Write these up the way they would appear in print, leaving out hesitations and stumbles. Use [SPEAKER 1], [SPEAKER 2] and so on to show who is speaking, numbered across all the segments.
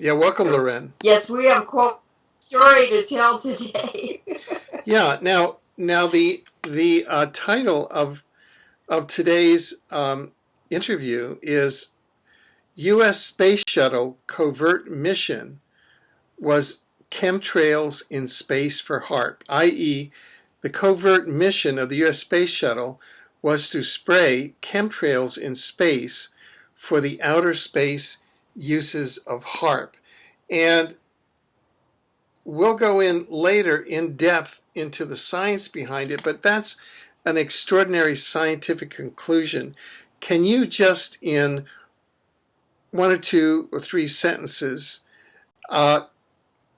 [SPEAKER 1] Yeah, welcome, Leuren.
[SPEAKER 2] Yes, we have quite a story to tell today.
[SPEAKER 1] Yeah, now the title of today's interview is U.S. Space Shuttle Covert Mission was Chemtrails in Space for HAARP, i.e., the covert mission of the U.S. Space Shuttle was to spray chemtrails in space for the outer space uses of HAARP. And we'll go in later in depth into the science behind it, but that's an extraordinary scientific conclusion. Can you just in one or two or three sentences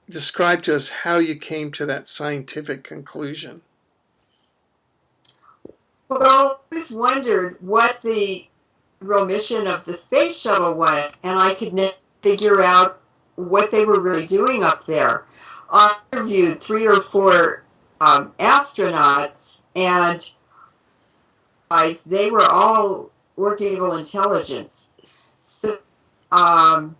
[SPEAKER 1] describe to us how you came to that scientific conclusion?
[SPEAKER 2] Well, I always wondered what the real mission of the space shuttle was, and I could never figure out what they were really doing up there. I interviewed 3 or 4 astronauts, and they were all working evil intelligence. So I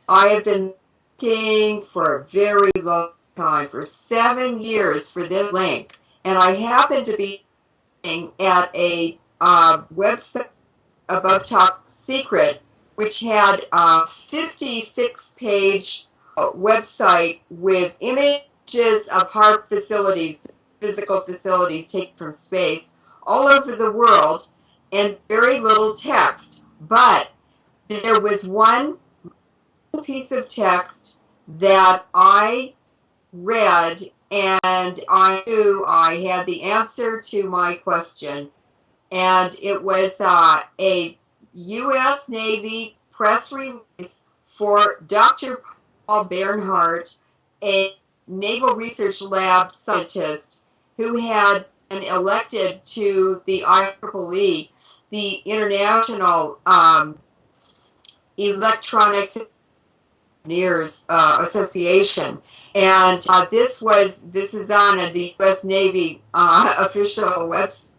[SPEAKER 2] have been looking for a very long time, for 7 years for this link, and I happened to be at a website above Top Secret, which had a 56-page website with images of HAARP facilities, physical facilities taken from space, all over the world, and very little text. But there was one piece of text that I read, and I knew I had the answer to my question. And it was a U.S. Navy press release for Dr. Paul Bernhardt, a Naval Research Lab scientist who had been elected to the IEEE, the International Electronics Engineers Association. And this is on the U.S. Navy official website,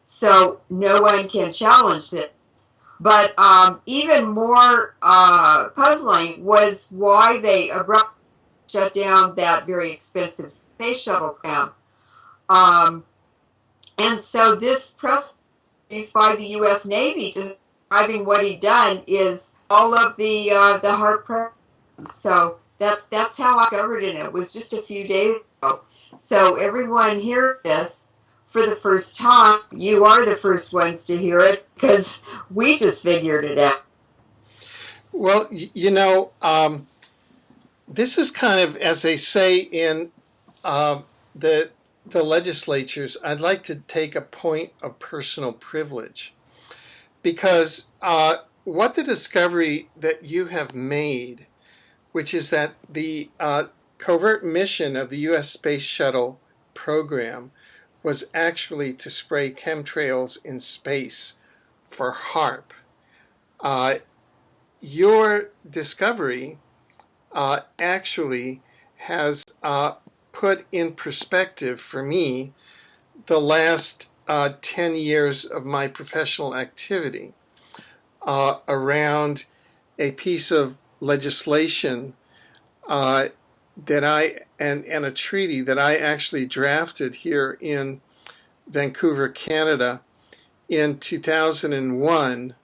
[SPEAKER 2] so no one can challenge it. But even more puzzling was why they abruptly shut down that very expensive space shuttle program. And so this press release by the U.S. Navy describing what he'd done is all of the HAARP programs. So that's how I covered it. It was just a few days ago. So everyone hear this for the first time. You are the first ones to hear it because we just figured it out.
[SPEAKER 1] Well, this is kind of, as they say in the legislatures, I'd like to take a point of personal privilege because what the discovery that you have made, which is that the covert mission of the U.S. Space Shuttle program was actually to spray chemtrails in space for HAARP. Your discovery actually has put in perspective for me the last 10 years of my professional activity around a piece of legislation that and a treaty that I actually drafted here in Vancouver, Canada in 2001,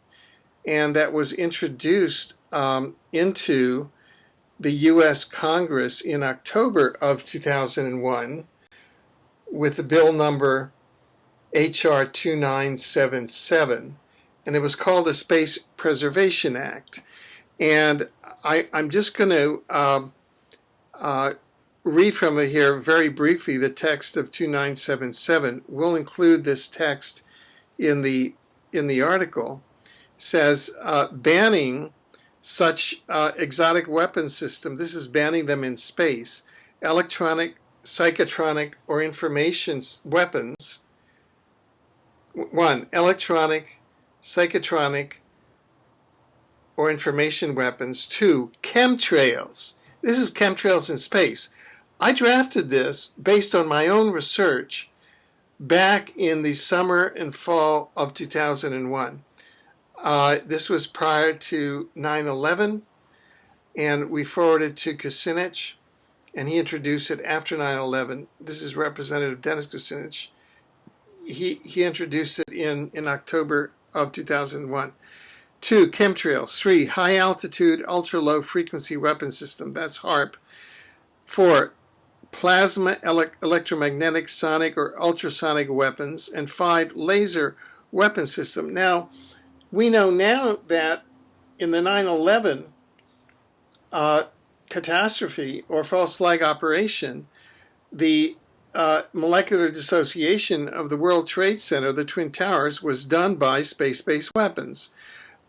[SPEAKER 1] and that was introduced into the U.S. Congress in October of 2001 with the bill number H.R. 2977, and it was called the Space Preservation Act. And I'm just going to read from it here very briefly, the text of 2977. We'll include this text in the article. It says, banning such exotic weapon system, this is banning them in space, electronic, psychotronic, or information weapons. 1. Electronic, psychotronic, or information weapons. 2. Chemtrails. This is chemtrails in space. I drafted this based on my own research back in the summer and fall of 2001. This was prior to 9/11, and we forwarded to Kucinich, and he introduced it after 9/11. This is Representative Dennis Kucinich. He introduced it in October of 2001. 2, chemtrails. 3, high-altitude, ultra-low frequency weapon system. That's HAARP. 4, plasma electromagnetic, sonic, or ultrasonic weapons. And 5, laser weapon system. Now, we know now that in the 9/11 catastrophe or false flag operation, the molecular dissociation of the World Trade Center, the Twin Towers, was done by space-based weapons.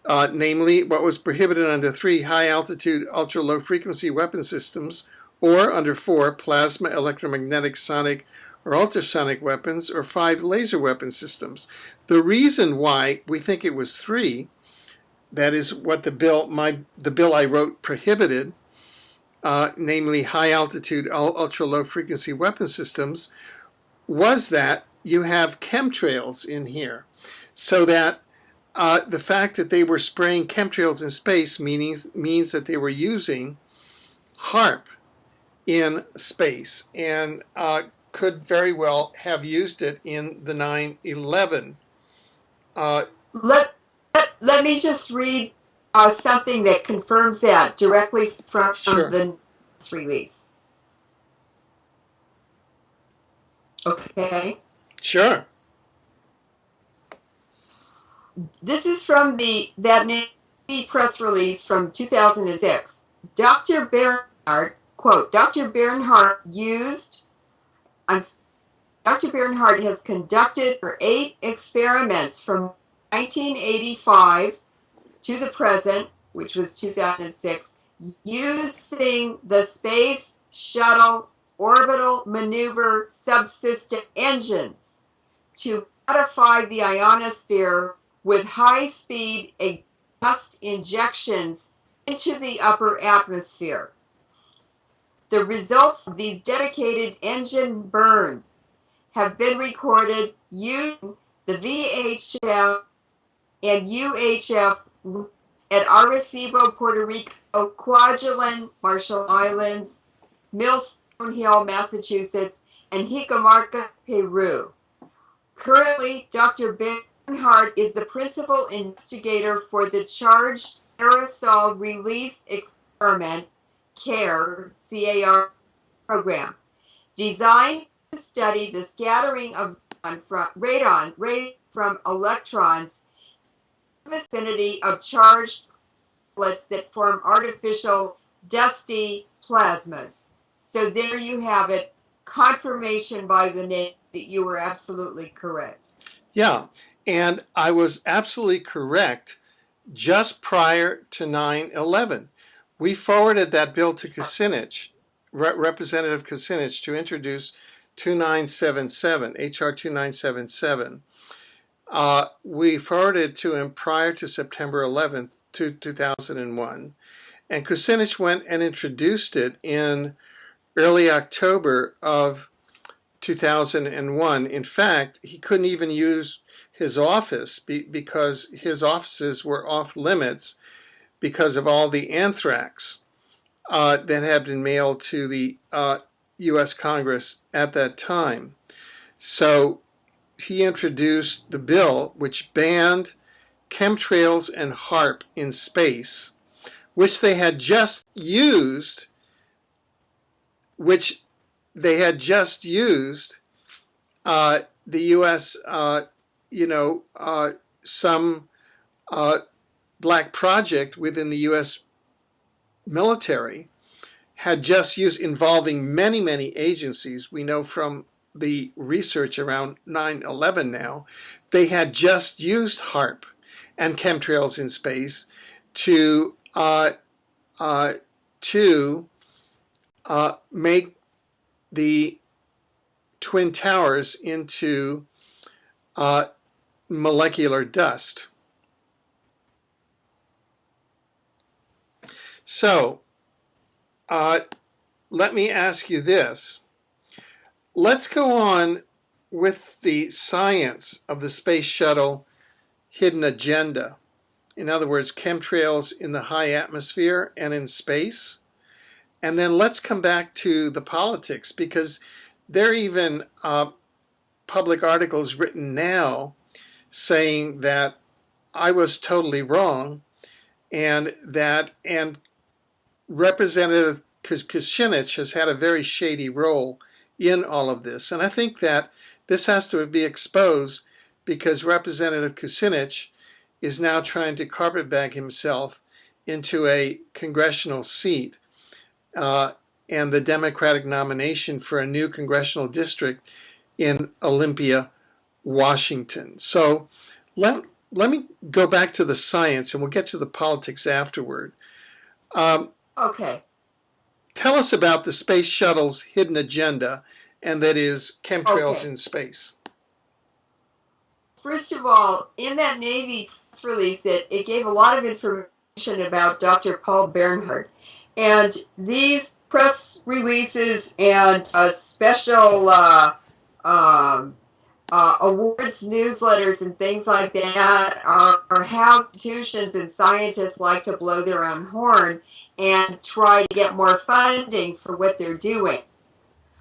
[SPEAKER 1] Namely, what was prohibited under 3, high-altitude, ultra-low-frequency weapon systems, or under 4, plasma, electromagnetic, sonic, or ultrasonic weapons, or 5, laser weapon systems. The reason why we think it was 3, that is what the bill I wrote prohibited, namely high-altitude, ultra-low-frequency weapon systems, was that you have chemtrails in here, so that the fact that they were spraying chemtrails in space means that they were using HAARP in space, and could very well have used it in the 9/11.
[SPEAKER 2] Let me just read something that confirms that directly from
[SPEAKER 1] Sure.
[SPEAKER 2] the news release. Okay.
[SPEAKER 1] Sure.
[SPEAKER 2] This is from that Navy press release from 2006. Dr. Bernhardt, quote, Dr. Bernhardt has conducted 8 experiments from 1985 to the present, which was 2006, using the Space Shuttle Orbital Maneuver Subsystem engines to modify the ionosphere with high-speed exhaust injections into the upper atmosphere. The results of these dedicated engine burns have been recorded using the VHF and UHF at Arecibo, Puerto Rico, Kwajalein, Marshall Islands, Millstone Hill, Massachusetts, and Jicamarca, Peru. Currently, Dr. Bernhardt is the principal investigator for the Charged Aerosol Release Experiment, CARE, C-A-R program, designed to study the scattering of radon from electrons in the vicinity of charged particles that form artificial dusty plasmas. So there you have it, confirmation by the Navy that you were absolutely correct.
[SPEAKER 1] Yeah, and I was absolutely correct just prior to 9/11. We forwarded that bill to Kucinich, Representative Kucinich, to introduce 2977, H.R. 2977. We forwarded to him prior to September 11th, 2001, and Kucinich went and introduced it in early October of 2001. In fact, he couldn't even use his office because his offices were off limits because of all the anthrax that had been mailed to the U.S. Congress at that time. So he introduced the bill which banned chemtrails and HAARP in space, which they had just used, the U.S., some black project within the U.S. military had just used, involving many, many agencies. We know from the research around 9/11 now, they had just used HAARP and chemtrails in space to make the Twin Towers into molecular dust. So, let me ask you this. Let's go on with the science of the space shuttle hidden agenda In other words, chemtrails in the high atmosphere and in space. And then let's come back to the politics, because there are even public articles written now saying that I was totally wrong, and Representative Kucinich has had a very shady role in all of this. And I think that this has to be exposed, because Representative Kucinich is now trying to carpetbag himself into a congressional seat and the Democratic nomination for a new congressional district in Olympia, Washington. So let me go back to the science, and we'll get to the politics afterward.
[SPEAKER 2] Okay.
[SPEAKER 1] Tell us about the space shuttle's hidden agenda, and that is chemtrails in space.
[SPEAKER 2] First of all, in that Navy press release, it gave a lot of information about Dr. Paul Bernhardt. And these press releases and special awards, newsletters, and things like that are how institutions and scientists like to blow their own horn and try to get more funding for what they're doing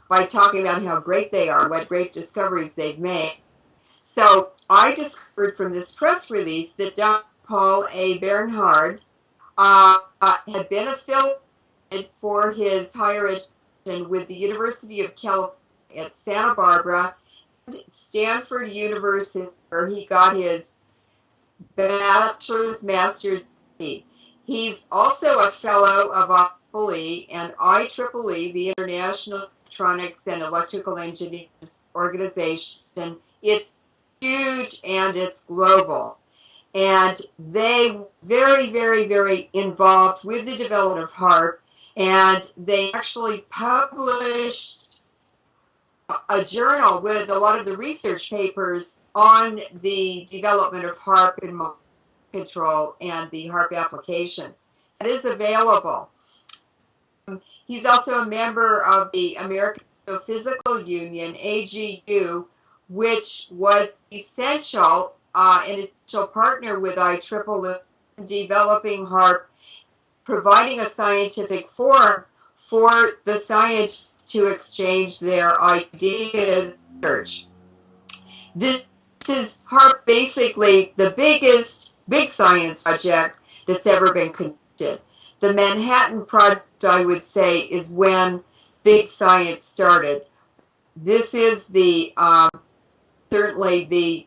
[SPEAKER 2] by talking about how great they are, what great discoveries they've made. So I discovered from this press release that Dr. Paul A. Bernhardt had been affiliated for his higher education with the University of California at Santa Barbara and Stanford University, where he got his bachelor's, master's degree. He's also a fellow of IEEE and IEEE, the International Electronics and Electrical Engineers Organization. It's huge and it's global. And they very, very, very involved with the development of HAARP, and they actually published a journal with a lot of the research papers on the development of HAARP and mind control and the HAARP applications. It is available. He's also a member of the American Geophysical Union, AGU, which was essential and essential partner with IEEE in developing HAARP, providing a scientific forum for the scientists to exchange their ideas and research. This is HAARP, basically the biggest big science project that's ever been conducted. The Manhattan Project, I would say, is when big science started. This is the certainly the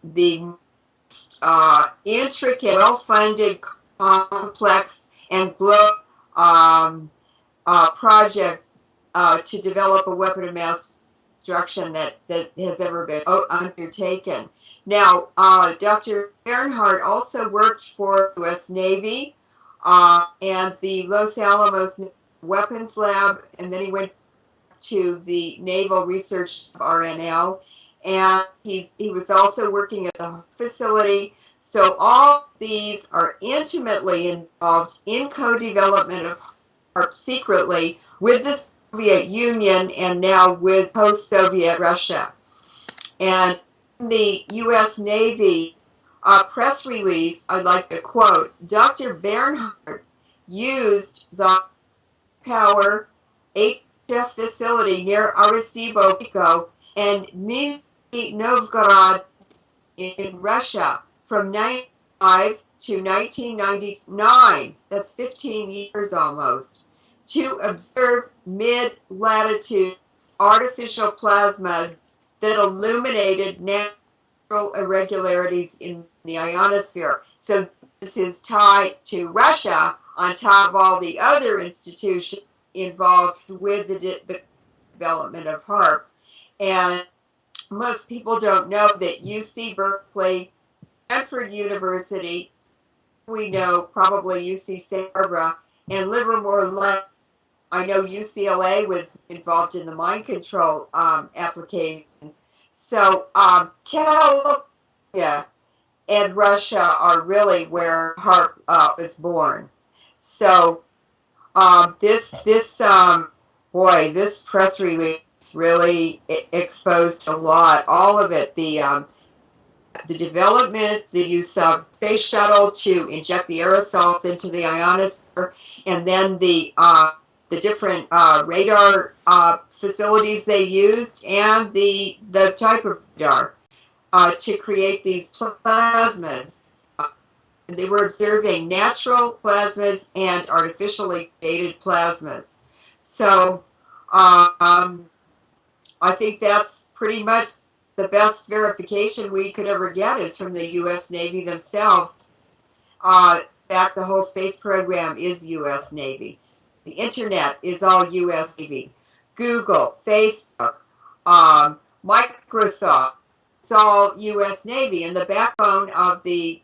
[SPEAKER 2] intricate, well-funded, complex, and global project to develop a weapon of mass destruction that has ever been undertaken. Now, Dr. Bernhardt also worked for the U.S. Navy and the Los Alamos Weapons Lab, and then he went to the Naval Research RNL, and he was also working at the facility. So all these are intimately involved in co-development of HAARP secretly with the Soviet Union and now with post-Soviet Russia. And in the U.S. Navy press release, I'd like to quote, Dr. Bernhardt used the power HF facility near Arecibo, Mexico, and Nizhny Novgorod in Russia from 1995 to 1999, that's 15 years almost, to observe mid-latitude artificial plasmas that illuminated natural irregularities in the ionosphere. So this is tied to Russia on top of all the other institutions involved with the development of HAARP. And most people don't know that UC Berkeley, Stanford University, we know probably UC Santa Barbara, and Livermore Lab. I know UCLA was involved in the mind control application. So California and Russia are really where HAARP was born. So this press release really exposed a lot, all of it, the the development, the use of space shuttle to inject the aerosols into the ionosphere, and then the different radar facilities they used, and the type of radar to create these plasmas. They were observing natural plasmas and artificially created plasmas. So I think that's pretty much the best verification we could ever get is from the U.S. Navy themselves. In fact, the whole space program is U.S. Navy. The internet is all U.S. Navy. Google, Facebook, Microsoft, it's all U.S. Navy. And the backbone of the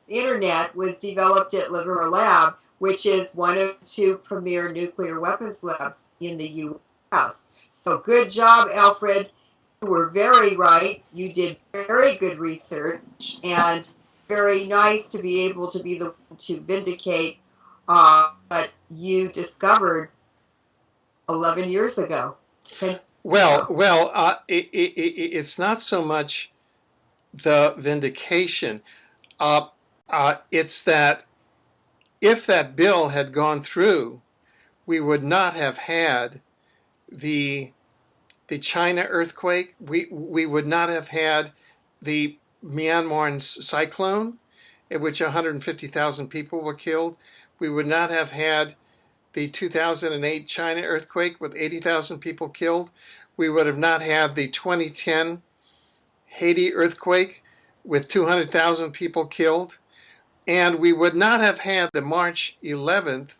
[SPEAKER 2] internet was developed at Leuren Lab, which is one of the two premier nuclear weapons labs in the U.S. So good job, Alfred. You were very right. You did very good research, and very nice to be able to be the one to vindicate what you discovered 11 years ago.
[SPEAKER 1] It's not so much the vindication. It's that if that bill had gone through, we would not have had the China earthquake. We would not have had the Myanmar cyclone, in which 150,000 people were killed. We would not have had the 2008 China earthquake with 80,000 people killed. We would have not had the 2010 Haiti earthquake with 200,000 people killed. And we would not have had the March 11th,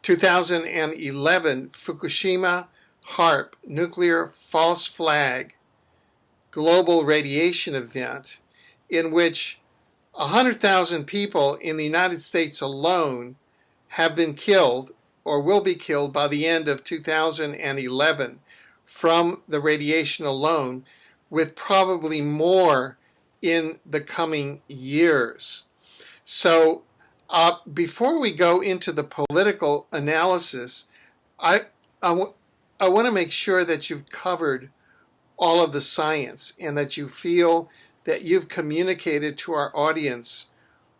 [SPEAKER 1] 2011 Fukushima HAARP nuclear false flag global radiation event, in which 100,000 people in the United States alone have been killed or will be killed by the end of 2011 from the radiation alone, with probably more in the coming years. So before we go into the political analysis, I want to make sure that you've covered all of the science and that you feel that you've communicated to our audience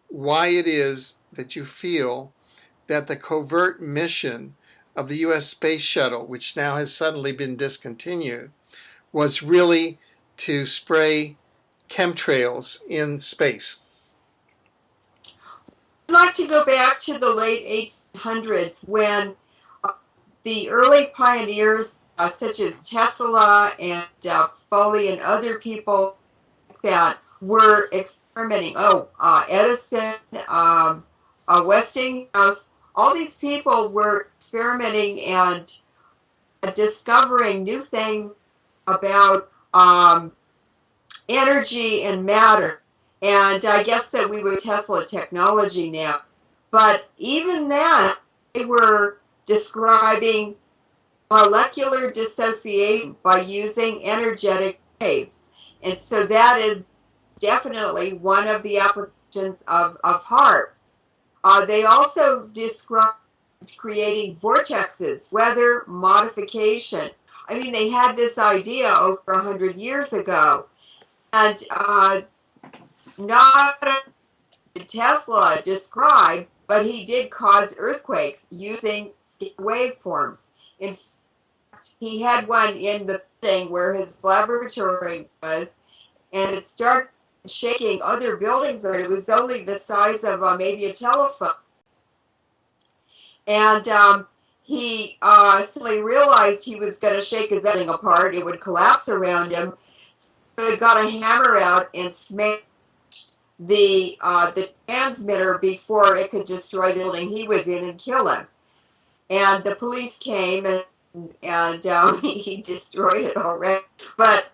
[SPEAKER 1] why it is that you feel that the covert mission of the U.S. Space Shuttle, which now has suddenly been discontinued, was really to spray chemtrails in space.
[SPEAKER 2] I'd like to go back to the late 1800s when the early pioneers, such as Tesla and Foley and other people that were experimenting. Edison, Westinghouse, all these people were experimenting and discovering new things about energy and matter. And I guess that we would Tesla technology now. But even then, they were describing molecular dissociation by using energetic waves. And so that is definitely one of the applications of HAARP. They also described creating vortexes, weather modification. I mean, they had this idea over 100 years ago. And not Tesla described, but he did cause earthquakes using waveforms. In fact, he had one in the thing where his laboratory was, and it started shaking other buildings, and it was only the size of maybe a telephone. And he suddenly realized he was going to shake his building apart. It would collapse around him. So he got a hammer out and smashed the transmitter before it could destroy the building he was in and kill him. And the police came and he destroyed it already. But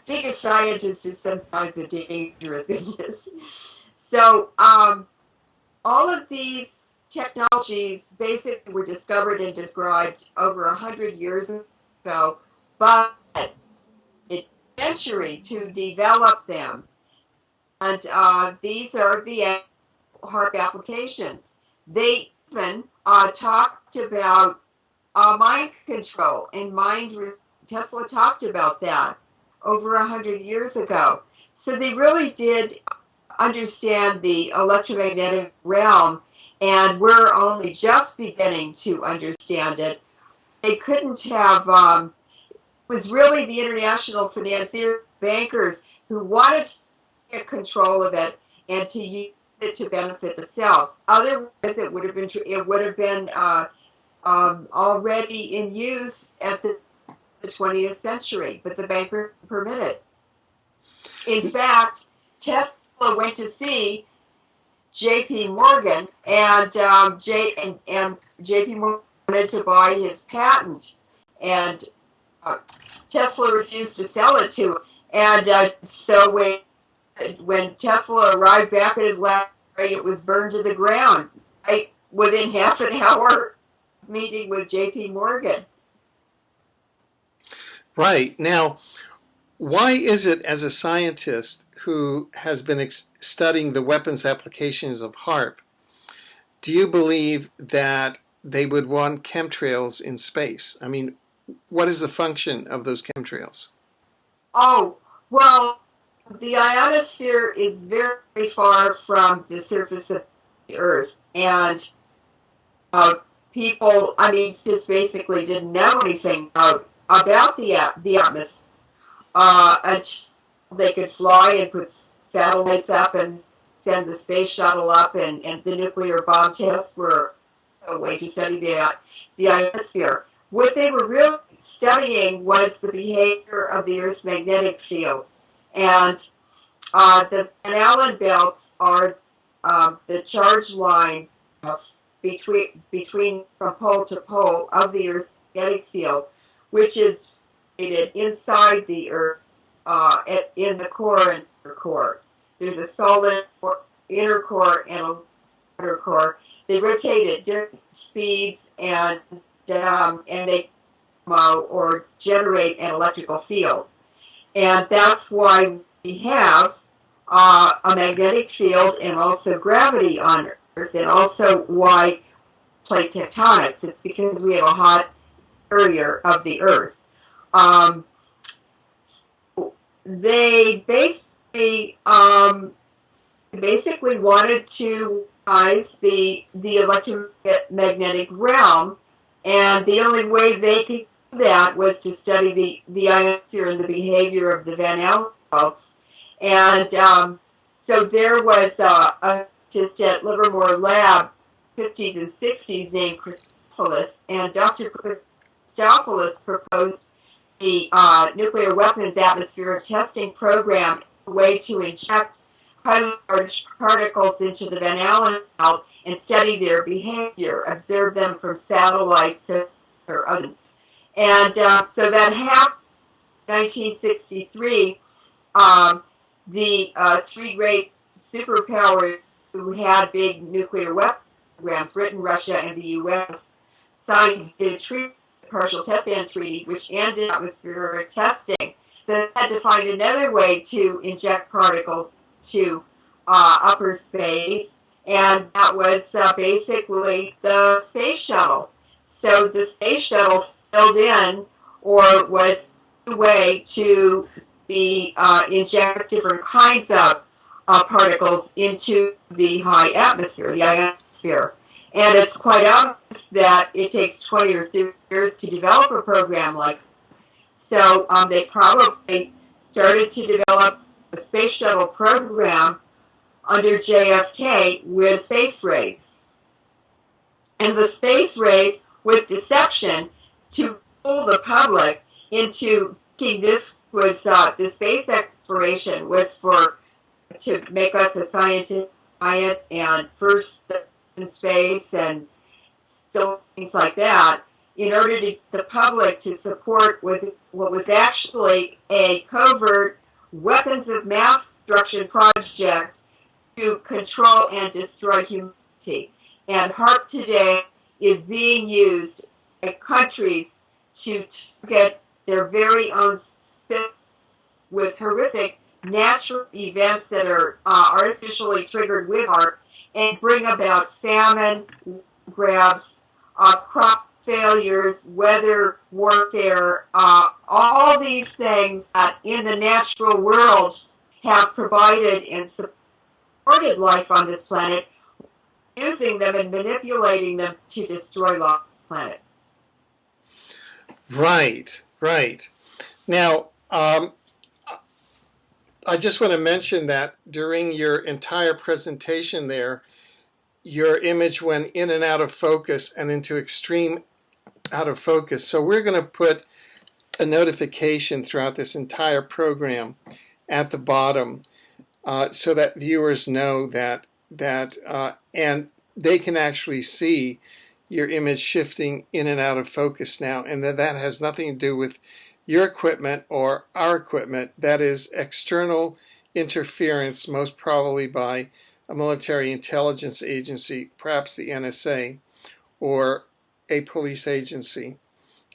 [SPEAKER 2] being a scientist is sometimes a dangerous business. So all of these technologies basically were discovered and described over 100 years ago, but it took a century to develop them. And these are the HAARP applications. They even talked about mind control and Tesla talked about that over 100 years ago. So they really did understand the electromagnetic realm, and we're only just beginning to understand it. They couldn't have, it was really the international financiers, bankers who wanted to get control of it and to use it to benefit themselves. Otherwise, it would have been already in use at the 20th century, but the bankers permitted. In fact, Tesla went to see J.P. Morgan, and J.P. Morgan wanted to buy his patent, and Tesla refused to sell it to him. And so when Tesla arrived back at his laboratory, it was burned to the ground right within half an hour meeting with J.P. Morgan.
[SPEAKER 1] Right. Now, why is it, as a scientist who has been studying the weapons applications of HAARP, do you believe that they would want chemtrails in space? I mean, what is the function of those chemtrails?
[SPEAKER 2] Oh, well, the ionosphere is very far from the surface of the Earth, and people, I mean, just basically didn't know anything about the atmosphere until they could fly and put satellites up and send the space shuttle up, and the nuclear bomb tests were a way to study the ionosphere. What they were really studying was the behavior of the Earth's magnetic field. And the Van Allen belts are the charge line between from pole to pole of the Earth's magnetic field, which is inside the Earth in the core and inner core. There's a solid inner core and a outer core. They rotate at different speeds, and they or generate an electrical field. And that's why we have a magnetic field and also gravity on Earth, and also why plate tectonics. It's because we have a hot area of the Earth. They basically wanted to analyze the electromagnetic realm, and the only way they could do that was to study the ionosphere and the behavior of the Van Allen belts. And so there was a scientist at Leuren Moret lab, 50s and 60s, named Christopoulos, and Dr. Christopoulos proposed the nuclear weapons atmospheric testing program, a way to inject highly charged particles into the Van Allen belt and study their behavior, observe them from satellites or others. And so that happened in 1963. The three great superpowers who had big nuclear weapons programs, Britain, Russia, and the U.S., signed a treaty, partial test ban treaty, which ended atmospheric testing. So they had to find another way to inject particles to upper space, and that was basically the space shuttle. So the space shuttle filled in, or was a way to inject different kinds of particles into the high atmosphere, the ionosphere. And it's quite obvious that it takes 20 or 30 years to develop a program like that. So they probably started to develop a space shuttle program under JFK with space race. And the space race was deception to fool the public into thinking this was the space exploration was to make us a scientist and first in space and so things like that, in order to get the public to support what was actually a covert weapons of mass destruction project to control and destroy humanity. And HAARP today is being used by countries to get their very own systems with horrific natural events that are artificially triggered with HAARP and bring about famine, grabs, crop failures, weather warfare, all these things that in the natural world have provided and supported life on this planet, using them and manipulating them to destroy life on the planet.
[SPEAKER 1] Right, right. Now, I just want to mention that during your entire presentation there, your image went in and out of focus and into extreme out of focus. So we're going to put a notification throughout this entire program at the bottom so that viewers know that and they can actually see your image shifting in and out of focus now, and that has nothing to do with your equipment or our equipment. That is external interference, most probably by a military intelligence agency, perhaps the NSA, or a police agency,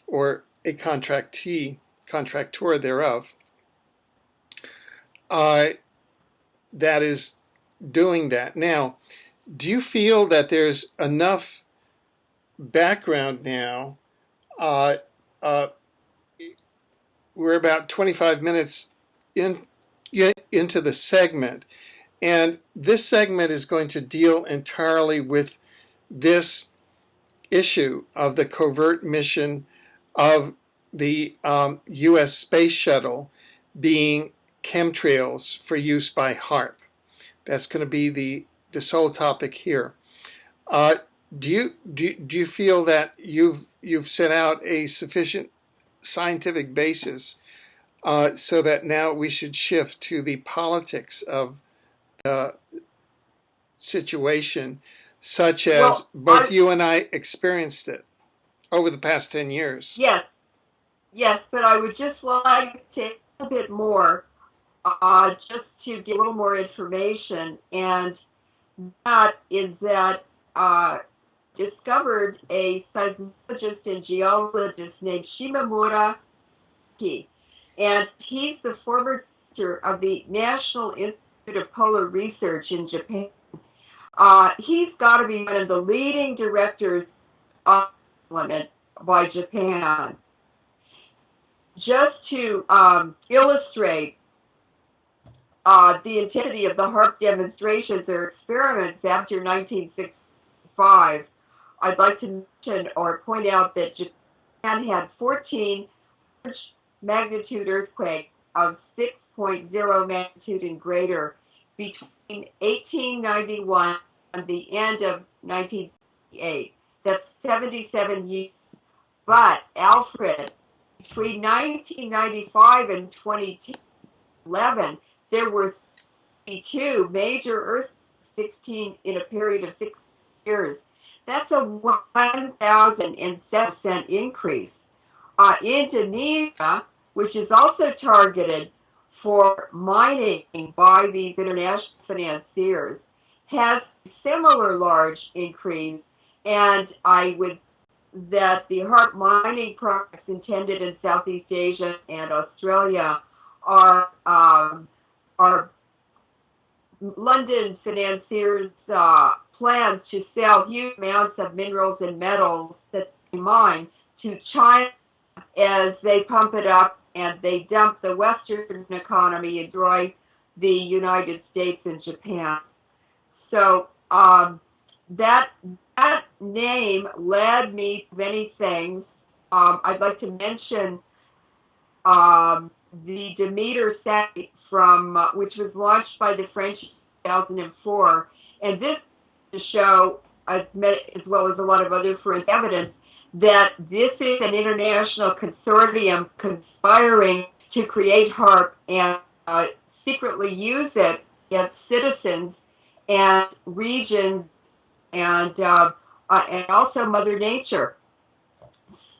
[SPEAKER 1] or a contractor thereof, that is doing that. Now, do you feel that there's enough background now? We're about 25 minutes into the segment, and this segment is going to deal entirely with this issue of the covert mission of the U.S. space shuttle being chemtrails for use by HAARP. That's going to be the sole topic here. Do you feel that you've set out a sufficient scientific basis so that now we should shift to the politics of the situation, such as both you and I experienced it over the past 10 years?
[SPEAKER 2] Yes, but I would just like to add a bit more, just to get a little more information, and that is that discovered a seismologist and geologist named Shimamura, and he's the former director of the National Institute of Polar Research in Japan. He's got to be one of the leading directors of development by Japan. Just to illustrate the intensity of the HAARP demonstrations or experiments after 1965, I'd like to mention or point out that Japan had 14 large magnitude earthquakes of 6.0 magnitude and greater between 1891 and the end of 1988. That's 77 years. But Alfred, between 1995 and 2011, there were 52 major earthquakes, 16 in a period of 6 years. That's a 1,007% increase. Indonesia, which is also targeted for mining by these international financiers, has a similar large increase, and that the HAARP mining projects intended in Southeast Asia and Australia are London financiers' plans to sell huge amounts of minerals and metals that they mine to China as they pump it up and they dump the Western economy and destroy the United States and Japan. So that name led me to many things. I'd like to mention the Demeter satellite which was launched by the French in 2004, and this to show, as well as a lot of other forensic evidence, that this is an international consortium conspiring to create HAARP and secretly use it against citizens and regions and also Mother Nature.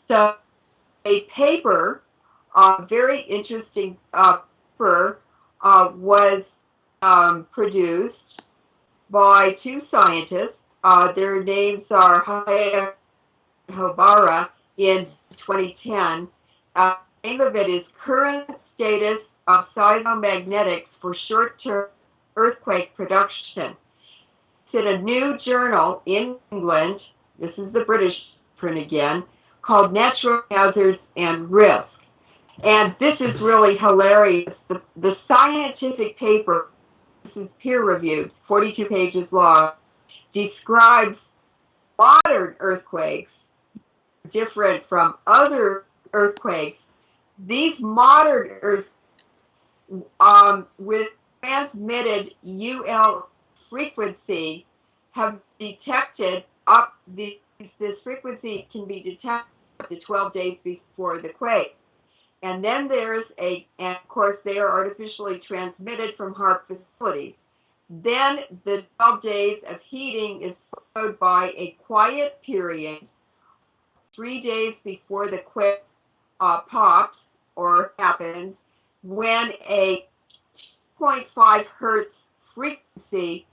[SPEAKER 2] So a paper, very interesting paper, was produced by two scientists. Their names are Hayek and Hobara in 2010. The name of it is Current Status of Seismomagnetics for Short-Term Earthquake Production. It's in a new journal in England, this is the British print again, called Natural Hazards and Risk. And this is really hilarious. The scientific paper, this is peer-reviewed, 42 pages long, describes modern earthquakes different from other earthquakes. These modern earthquakes with transmitted UL frequency have detected this frequency can be detected up to 12 days before the quake. And then and of course they are artificially transmitted from HAARP facilities. Then the 12 days of heating is followed by a quiet period 3 days before the quake pops or happens, when a 2.5 hertz frequency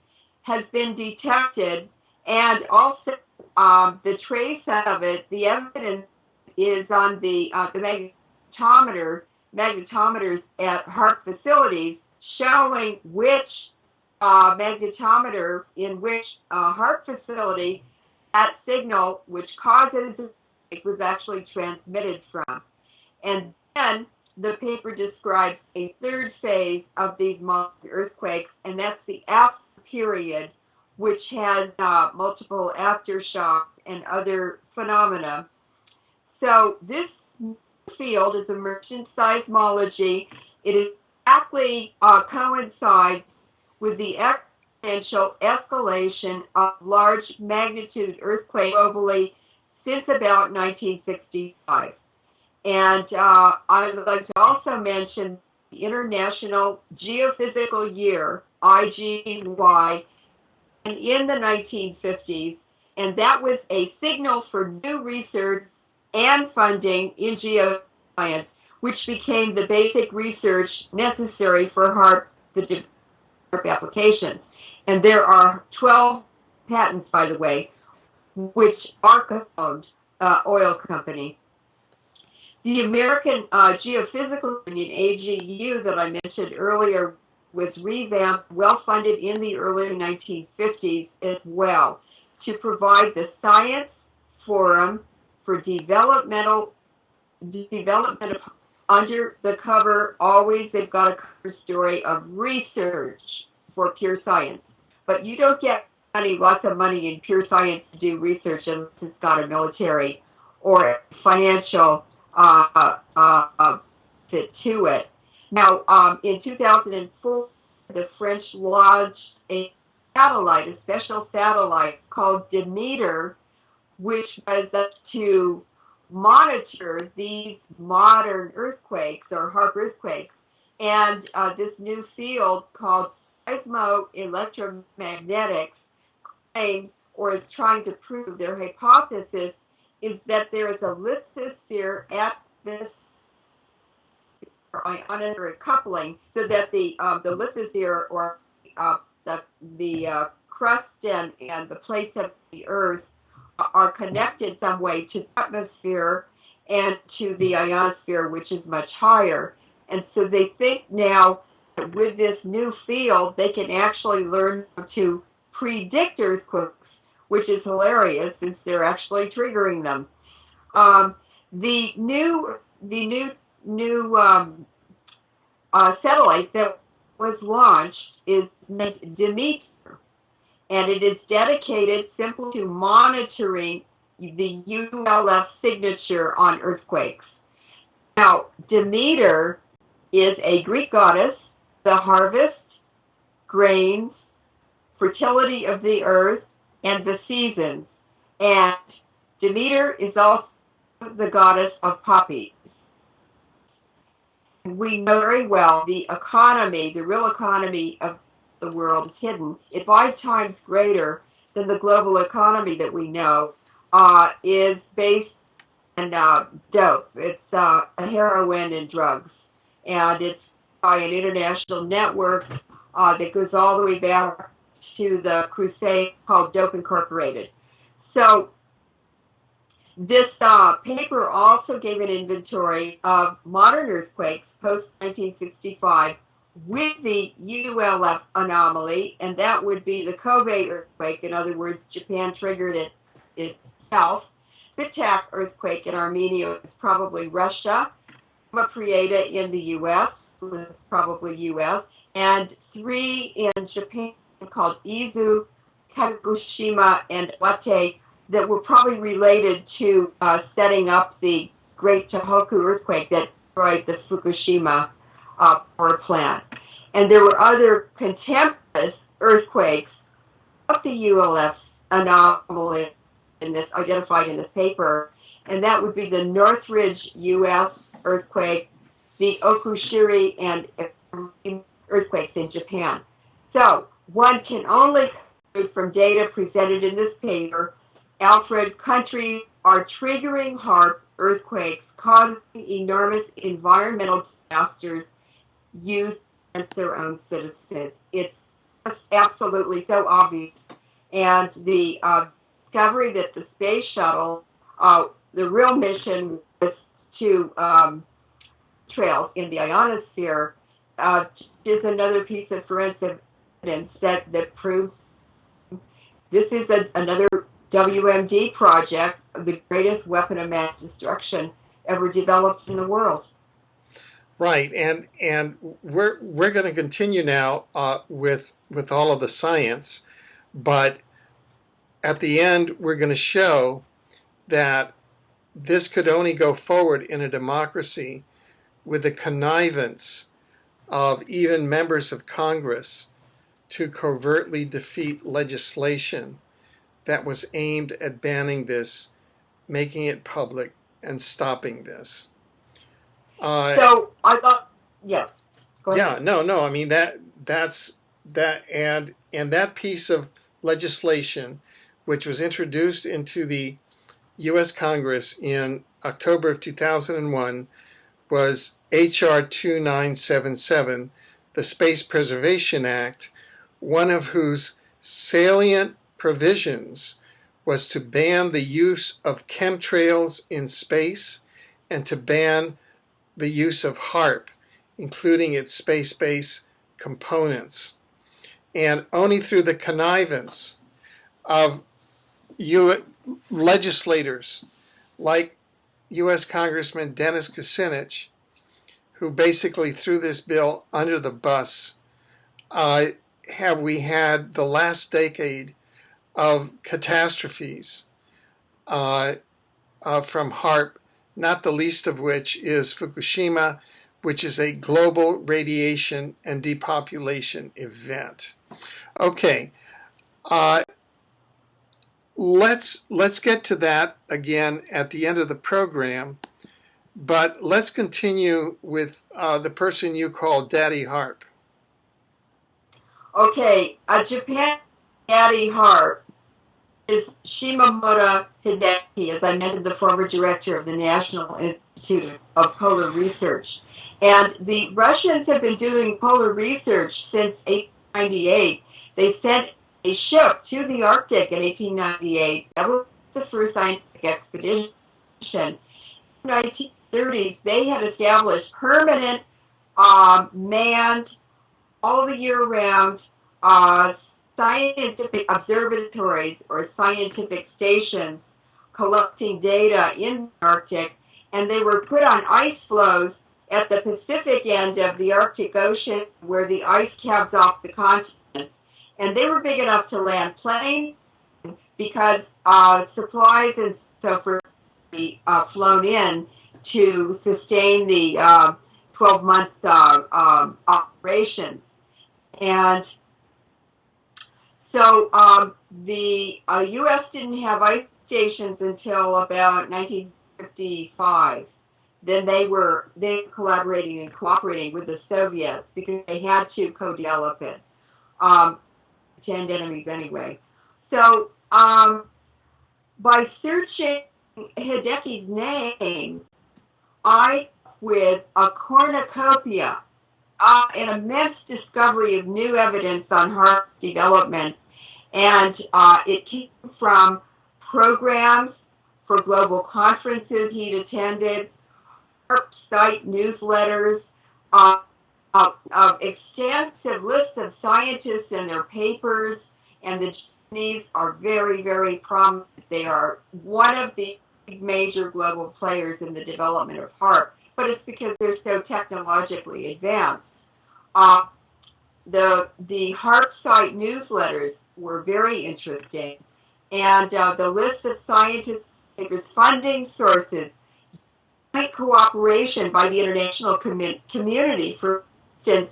[SPEAKER 2] has been detected, and also the trace of it, the evidence is on the magnetometers at HAARP facilities, showing which magnetometer in which HAARP facility that signal which causes it was actually transmitted from. And then the paper describes a third phase of these modern earthquakes, and that's the after period, which has multiple aftershocks and other phenomena. So this field is emergent seismology. It exactly coincides with the exponential escalation of large magnitude earthquakes globally since about 1965. And I would like to also mention the International Geophysical Year, IGY, in the 1950s, and that was a signal for new research and funding in geoscience, which became the basic research necessary for the HAARP applications. And there are 12 patents, by the way, which ARC owned, oil company. The American Geophysical Union, AGU, that I mentioned earlier, was revamped, well-funded in the early 1950s as well, to provide the science forum for development under the cover. Always they've got a cover story of research for pure science. But you don't get lots of money in pure science to do research unless it's got a military or financial fit to it. Now, in 2004, the French launched a special satellite called Demeter, which was to monitor these modern earthquakes or HAARP earthquakes. And this new field called seismoelectromagnetics claims, or is trying to prove their hypothesis, is that there is a lithosphere at this under a coupling, so that the lithosphere or the crust and the plates of the Earth are connected some way to the atmosphere and to the ionosphere, which is much higher. And so they think now that with this new field, they can actually learn to predict earthquakes, which is hilarious since they're actually triggering them. The new satellite that was launched is named Demeter, and it is dedicated simply to monitoring the ULF signature on earthquakes. Now, Demeter is a Greek goddess, the harvest, grains, fertility of the earth, and the seasons. And Demeter is also the goddess of poppies. We know very well the economy, the real economy of the world is hidden. It's 5 times greater than the global economy that we know, is based on dope. It's heroin and drugs. And it's by an international network that goes all the way back to the crusade called Dope Incorporated. So this paper also gave an inventory of modern earthquakes post-1965 with the ULF anomaly, and that would be the covert earthquake. In other words, Japan triggered it itself. The TAC earthquake in Armenia is probably Russia. Prieta in the U.S., was probably U.S., and 3 in Japan called Izu, Kagoshima, and Iwate that were probably related to setting up the Great Tohoku earthquake that destroyed the Fukushima power plant. And there were other contemporaneous earthquakes of the ULF anomaly identified in this paper, and that would be the Northridge U.S. earthquake, the Okushiri, and earthquakes in Japan. So one can only conclude from data presented in this paper, Alfred, countries are triggering HAARP earthquakes, causing enormous environmental disasters used against their own citizens. It's absolutely so obvious. And the discovery that the space shuttle, the real mission was to trails in the ionosphere, is another piece of forensic evidence that proves this is another WMD project, the greatest weapon of mass destruction ever developed in the world.
[SPEAKER 1] Right, and we're going to continue now with all of the science, but at the end we're going to show that this could only go forward in a democracy with the connivance of even members of Congress to covertly defeat legislation that was aimed at banning this, making it public, and stopping this.
[SPEAKER 2] So I thought, yeah. Go ahead.
[SPEAKER 1] Yeah, no. I mean that's and that piece of legislation, which was introduced into the U.S. Congress in October of 2001, was H.R. 2977, the Space Preservation Act, one of whose salient provisions was to ban the use of chemtrails in space and to ban the use of HAARP, including its space-based components. And only through the connivance of legislators like U.S. Congressman Dennis Kucinich, who basically threw this bill under the bus, have we had the last decade of catastrophes from HAARP, not the least of which is Fukushima, which is a global radiation and depopulation event. Okay, let's get to that again at the end of the program, but let's continue with the person you call Daddy HAARP.
[SPEAKER 2] Okay, Japan Daddy HAARP is Shimamura Hideki, as I mentioned, the former director of the National Institute of Polar Research. And the Russians have been doing polar research since 1898. They sent a ship to the Arctic in 1898. That was the first scientific expedition. In the 1930s, they had established permanent, manned, all the year round scientific observatories or scientific stations collecting data in the Arctic, and they were put on ice floes at the Pacific end of the Arctic Ocean where the ice calves off the continent. And they were big enough to land planes because supplies and so forth be flown in to sustain the 12-month operations. And so the U.S. didn't have ice stations until about 1955. Then they were collaborating and cooperating with the Soviets because they had to co-develop it. Pretend enemies anyway. So by searching Hideki's name, I with a cornucopia, an immense discovery of new evidence on HAARP development, and it came from programs for global conferences he'd attended, HAARP site newsletters, extensive lists of scientists and their papers, and the Japanese are very, very prominent. They are one of the major global players in the development of HAARP, but it's because they're so technologically advanced. The HAARP site newsletters were very interesting, and the list of scientists, funding sources, joint cooperation by the international community. For instance,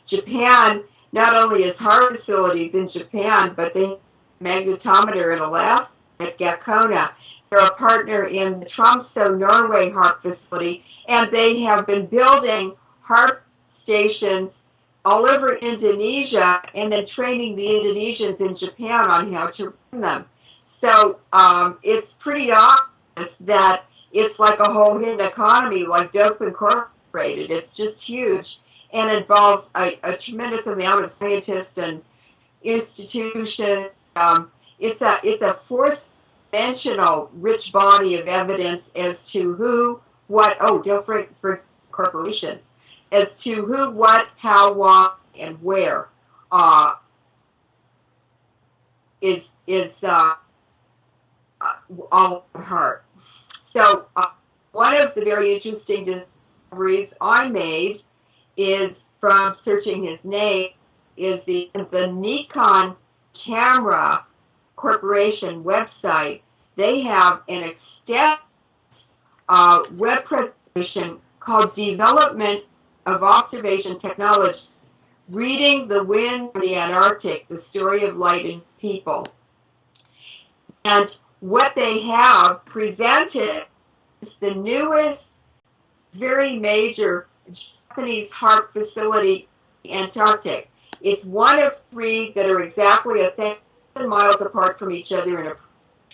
[SPEAKER 2] Japan not only has HAARP facilities in Japan, but they have a magnetometer in Alaska at Gakona. They're a partner in the Tromsø, Norway HAARP facility, and they have been building HAARP stations all over Indonesia and then training the Indonesians in Japan on how to run them. So it's pretty obvious that it's like a whole hidden economy, like Dope Incorporated. It's just huge and involves a tremendous amount of scientists and institutions. It's a fourth-dimensional rich body of evidence as to who, what, don't forget corporations, as to who, what, how, why, and where is all HAARP. So one of the very interesting discoveries I made is from searching his name is the Nikon Camera Corporation website. They have an extensive web presentation called Development of Observation Technology, Reading the Wind of the Antarctic, the Story of Light and People. And what they have presented is the newest, very major Japanese HAARP facility in the Antarctic. It's one of three that are exactly 1,000 miles apart from each other in a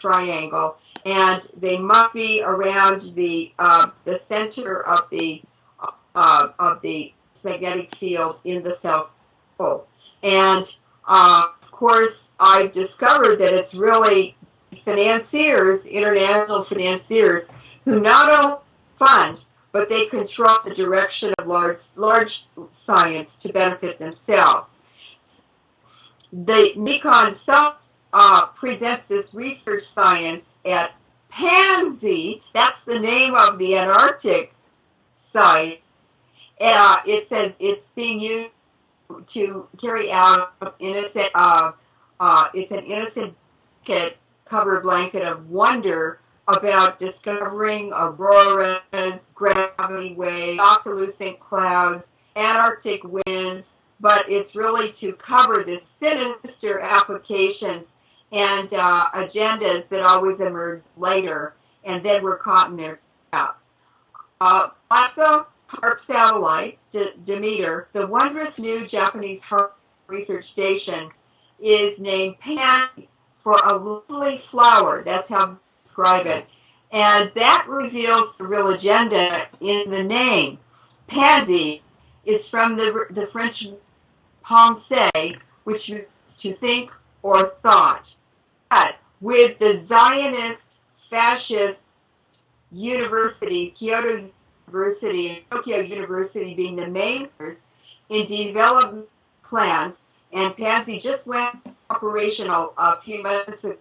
[SPEAKER 2] triangle, and they must be around the center of the magnetic field in the South Pole. And of course, I've discovered that it's really financiers, international financiers, who not only fund, but they control the direction of large science to benefit themselves. The Nikon presents this research science at Pansy. That's the name of the Antarctic site. It says it's being used to carry out it's an innocent cover blanket of wonder about discovering auroras, gravity waves, occultant clouds, Antarctic winds, but it's really to cover the sinister applications and agendas that always emerge later, and then we're caught in their trap. Also, HAARP satellite, Demeter, the wondrous new Japanese HAARP research station, is named Pansy for a lovely flower. That's how they describe it. And that reveals the real agenda in the name. Pansy is from the French pensée, which is to think or thought. But with the Zionist, fascist university, Kyoto University and Tokyo University being the main in development plans, and Pansy just went operational a few months ago.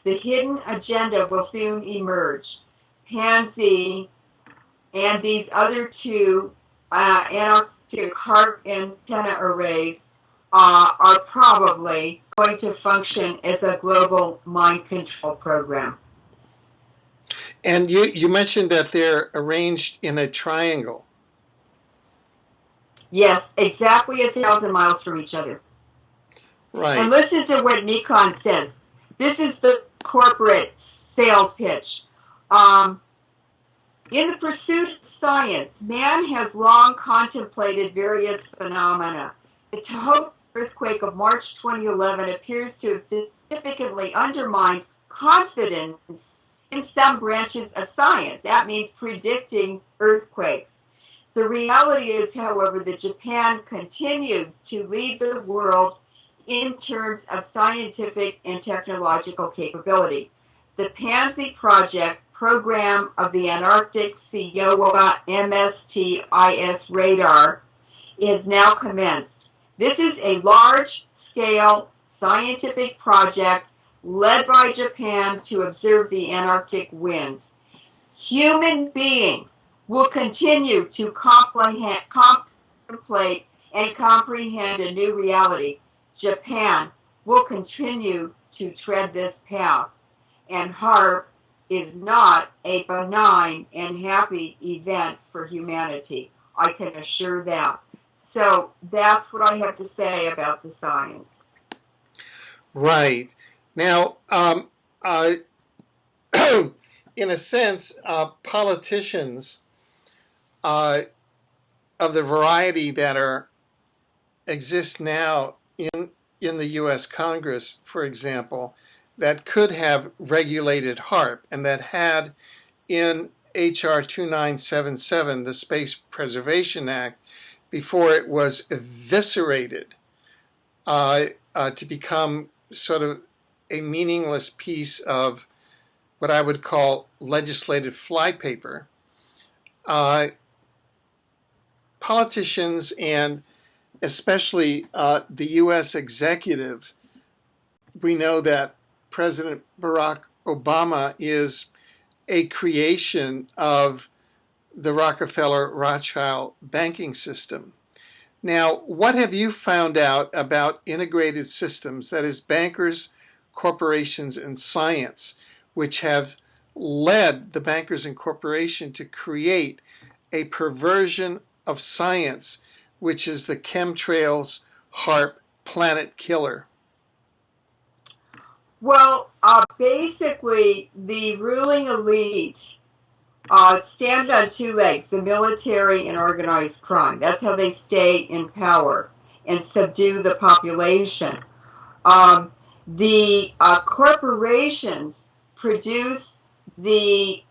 [SPEAKER 2] The hidden agenda will soon emerge. Pansy and these other two Antarctic HAARP antenna arrays are probably going to function as a global mind control program.
[SPEAKER 1] And you mentioned that they're arranged in a triangle.
[SPEAKER 2] Yes, exactly 1,000 miles from each other.
[SPEAKER 1] Right.
[SPEAKER 2] And listen to what Nikon says. This is the corporate sales pitch. In the pursuit of science, man has long contemplated various phenomena. The Tohoku earthquake of March 2011 appears to have significantly undermined confidence in some branches of science. That means predicting earthquakes. The reality is, however, that Japan continues to lead the world in terms of scientific and technological capability. The Pansy Project program of the Antarctic Kiowa MSTIS radar is now commenced. This is a large-scale scientific project led by Japan to observe the Antarctic winds.
[SPEAKER 3] Human beings will continue to contemplate and comprehend a new reality. Japan will continue to tread this path, and HAARP is not a benign and happy event for humanity. I can assure that. So that's what I have to say about the science.
[SPEAKER 1] Right. Now, in a sense, politicians of the variety that exist now in the U.S. Congress, for example, that could have regulated HAARP and that had in H.R. 2977, the Space Preservation Act, before it was eviscerated to become sort of a meaningless piece of what I would call legislative flypaper. Politicians and especially the U.S. executive, we know that President Barack Obama is a creation of the Rockefeller-Rothschild banking system. Now, what have you found out about integrated systems, that is, bankers, corporations, and science, which have led the bankers and corporations to create a perversion of science, which is the chemtrails HAARP planet killer?
[SPEAKER 3] Well, basically, the ruling elite stand on two legs, the military and organized crime. That's how they stay in power and subdue the population. The corporations produce the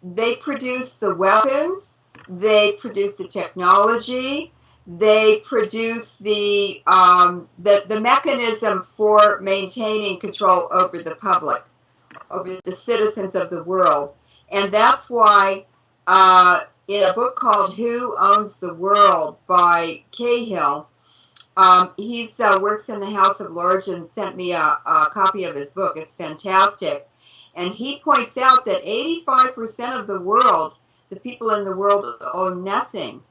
[SPEAKER 3] they produce the weapons, they produce the technology, they produce the mechanism for maintaining control over the public, over the citizens of the world. And that's why in a book called Who Owns the World by Cahill, he works in the House of Lords and sent me a copy of his book. It's fantastic. And he points out that 85% of the world, the people in the world, own nothing.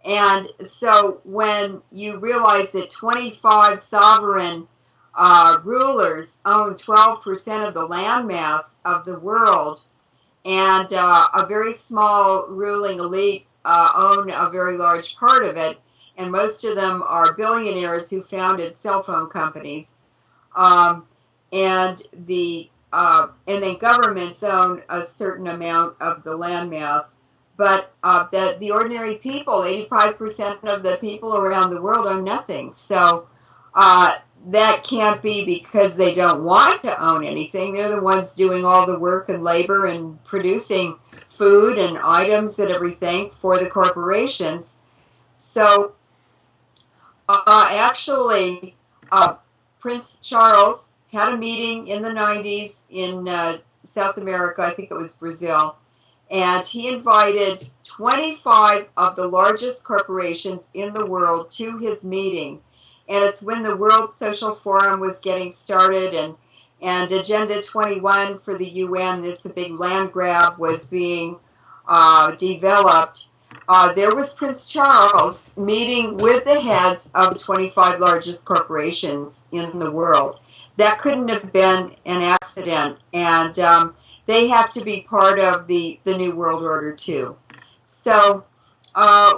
[SPEAKER 3] And so when you realize that 25 sovereign rulers own 12% of the landmass of the world, and a very small ruling elite own a very large part of it, and most of them are billionaires who founded cell phone companies, and then governments own a certain amount of the landmass. But the ordinary people, 85% of the people around the world own nothing. So that can't be because they don't want to own anything. They're the ones doing all the work and labor and producing food and items and everything for the corporations. So actually, Prince Charles had a meeting in the 90s in South America, I think it was Brazil, and he invited 25 of the largest corporations in the world to his meeting. And it's when the World Social Forum was getting started, and Agenda 21 for the UN, it's a big land grab, was being developed. There was Prince Charles meeting with the heads of the 25 largest corporations in the world. That couldn't have been an accident, and they have to be part of the New World Order too. So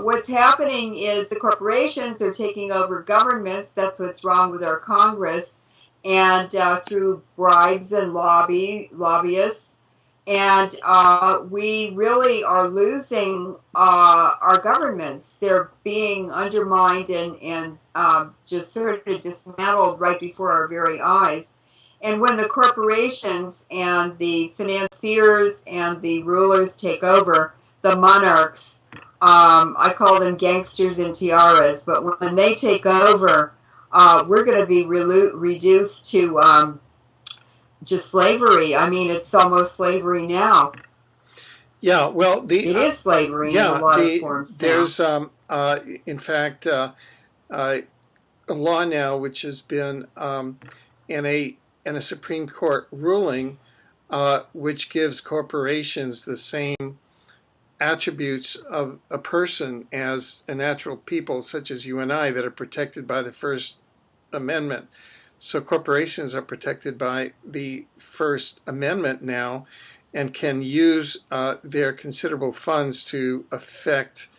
[SPEAKER 3] what's happening is the corporations are taking over governments. That's what's wrong with our Congress, and through bribes and lobbyists. And we really are losing our governments. They're being undermined and just sort of dismantled right before our very eyes. And when the corporations and the financiers and the rulers take over, the monarchs, I call them gangsters in tiaras, but when they take over, we're going to be reduced to just slavery. I mean, it's almost slavery now.
[SPEAKER 1] Yeah, well, it
[SPEAKER 3] is slavery in a lot of forms.
[SPEAKER 1] There's, in fact, a law now which has been in a Supreme Court ruling which gives corporations the same attributes of a person as a natural people, such as you and I, that are protected by the First Amendment. So corporations are protected by the First Amendment now and can use their considerable funds to affect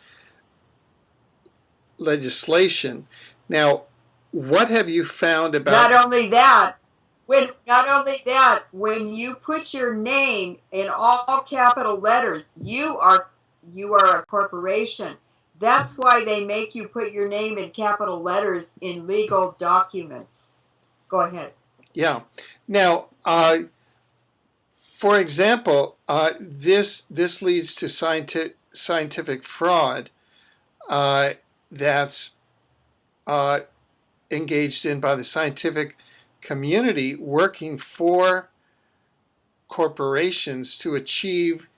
[SPEAKER 1] legislation. Now, what have you found about...
[SPEAKER 3] Not only that, when you put your name in all capital letters, you are a corporation. That's why they make you put your name in capital letters in legal documents. Go ahead.
[SPEAKER 1] Yeah. Now, for example, this leads to scientific fraud that's engaged in by the scientific community working for corporations to achieve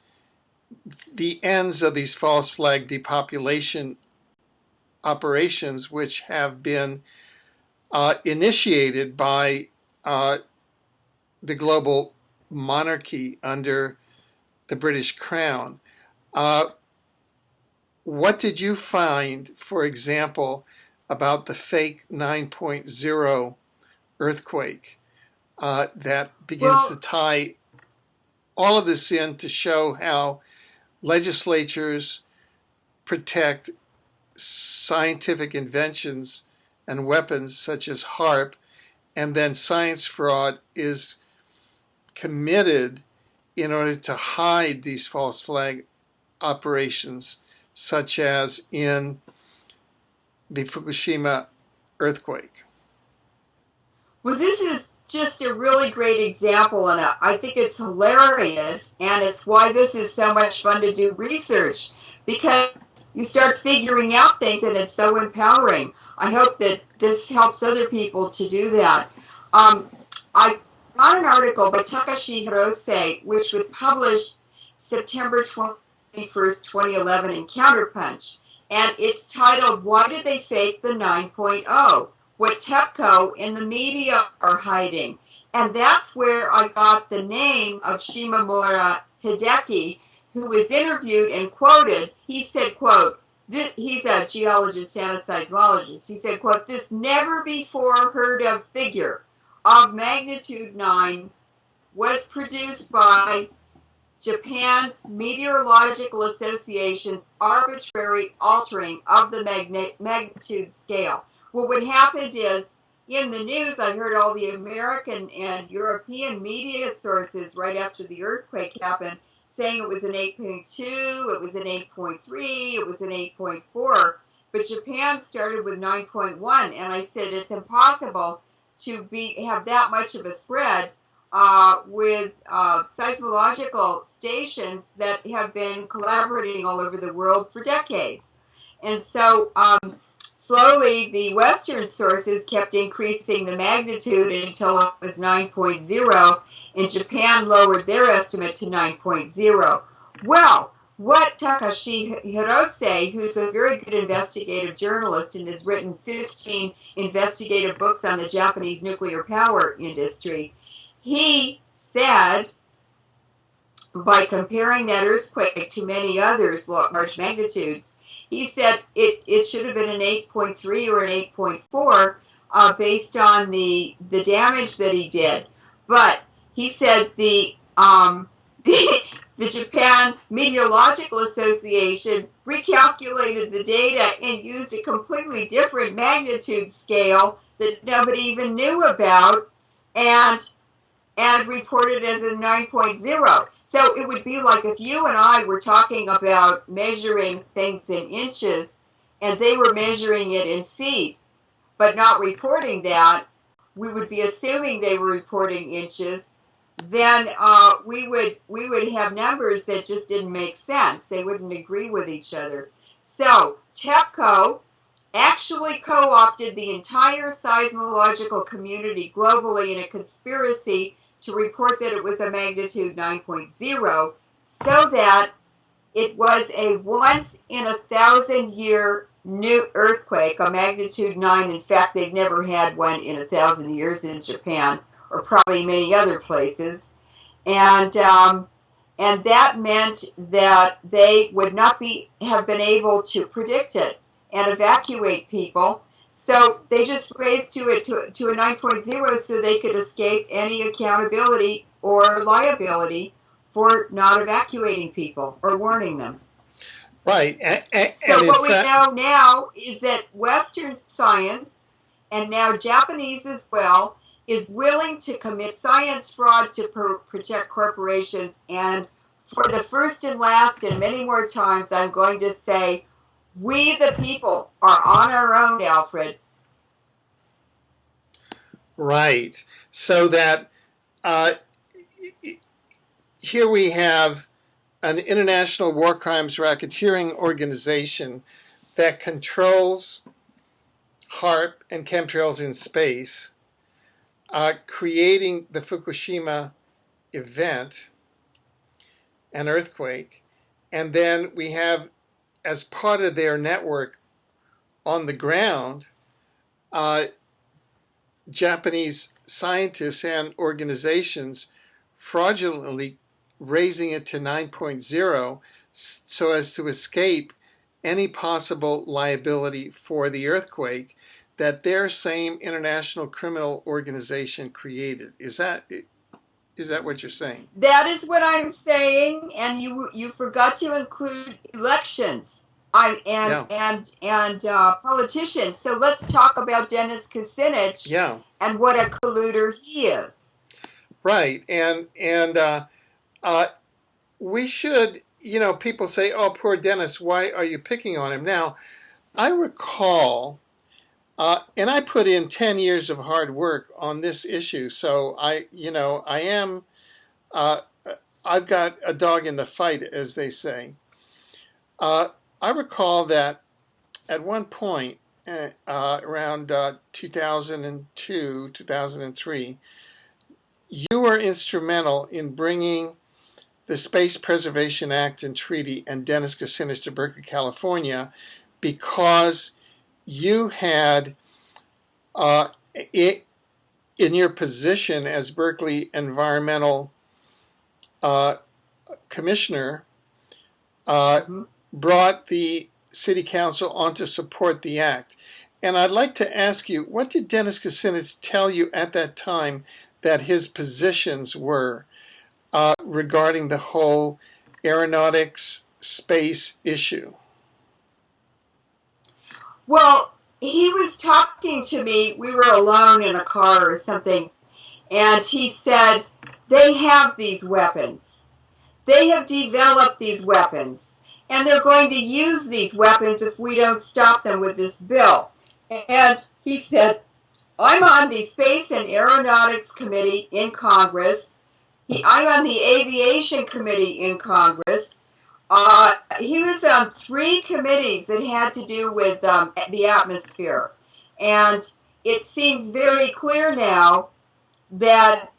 [SPEAKER 1] the ends of these false flag depopulation operations, which have been initiated by the global monarchy under the British Crown. What did you find, for example, about the fake 9.0 earthquake that begins to tie all of this in to show how legislatures protect scientific inventions and weapons such as HAARP, and then science fraud is committed in order to hide these false flag operations, such as in the Fukushima earthquake?
[SPEAKER 3] Well, this is just a really great example, and I think it's hilarious, and it's why this is so much fun to do research, because you start figuring out things, and it's so empowering. I hope that this helps other people to do that. I got an article by Takashi Hirose, which was published September 21st, 2011 in Counterpunch, and it's titled, "Why Did They Fake the 9.0? What TEPCO and the media are hiding." And that's where I got the name of Shimamura Hideki, who was interviewed and quoted. He said, quote, he's a geologist and a seismologist. He said, quote, "This never before heard of figure of magnitude 9 was produced by Japan's Meteorological Association's arbitrary altering of the magnitude scale." Well, what happened is, in the news, I heard all the American and European media sources right after the earthquake happened saying it was an 8.2, it was an 8.3, it was an 8.4, but Japan started with 9.1, and I said it's impossible to have that much of a spread with seismological stations that have been collaborating all over the world for decades. And so slowly the Western sources kept increasing the magnitude until it was 9.0, and Japan lowered their estimate to 9.0. Well, what Takashi Hirose, who's a very good investigative journalist and has written 15 investigative books on the Japanese nuclear power industry, he said, by comparing that earthquake to many others, large magnitudes, he said it should have been an 8.3 or an 8.4 based on the damage that he did. But he said the Japan Meteorological Association recalculated the data and used a completely different magnitude scale that nobody even knew about, and reported as a 9.0. So it would be like if you and I were talking about measuring things in inches, and they were measuring it in feet, but not reporting that. We would be assuming they were reporting inches. Then we would have numbers that just didn't make sense. They wouldn't agree with each other. So TEPCO actually co-opted the entire seismological community globally in a conspiracy to report that it was a magnitude 9.0, so that it was a once-in-a-thousand-year new earthquake, a magnitude 9. In fact, they've never had one in 1,000 years in Japan, or probably many other places. and that meant that they would not have been able to predict it and evacuate people. So they just raised to a 9.0 so they could escape any accountability or liability for not evacuating people or warning them.
[SPEAKER 1] Right.
[SPEAKER 3] So
[SPEAKER 1] And in
[SPEAKER 3] what we
[SPEAKER 1] fact,
[SPEAKER 3] know now is that Western science, and now Japanese as well, is willing to commit science fraud to protect corporations. And for the first and last and many more times, I'm going to say, we the people are on our own, Alfred.
[SPEAKER 1] right. So that uh, here we have an international war crimes racketeering organization that controls HAARP and chemtrails in space, creating the Fukushima event, an earthquake, and then we have, as part of their network on the ground, uh, Japanese scientists and organizations fraudulently raising it to 9.0 so as to escape any possible liability for the earthquake that their same international criminal organization created. Is that what you're saying?
[SPEAKER 3] That is what I'm saying, and you forgot to include elections. And politicians. So let's talk about Dennis Kucinich.
[SPEAKER 1] Yeah.
[SPEAKER 3] And what a colluder he is.
[SPEAKER 1] Right. And we should, people say, oh, poor Dennis, why are you picking on him? Now, I recall, and I put in 10 years of hard work on this issue. So I've got a dog in the fight, as they say. I recall that at one point, around 2002, 2003, you were instrumental in bringing the Space Preservation Act and Treaty and Dennis Kucinich to Berkeley, California, because you had, in your position as Berkeley Environmental Commissioner, brought the City Council on to support the act. And I'd like to ask you, what did Dennis Kucinich tell you at that time that his positions were regarding the whole aeronautics space issue?
[SPEAKER 3] Well, he was talking to me. We were alone in a car or something. And he said, they have these weapons. They have developed these weapons. And they're going to use these weapons if we don't stop them with this bill. And he said, I'm on the Space and Aeronautics Committee in Congress. I'm on the Aviation Committee in Congress. He was on 3 committees that had to do with the atmosphere. And it seems very clear now that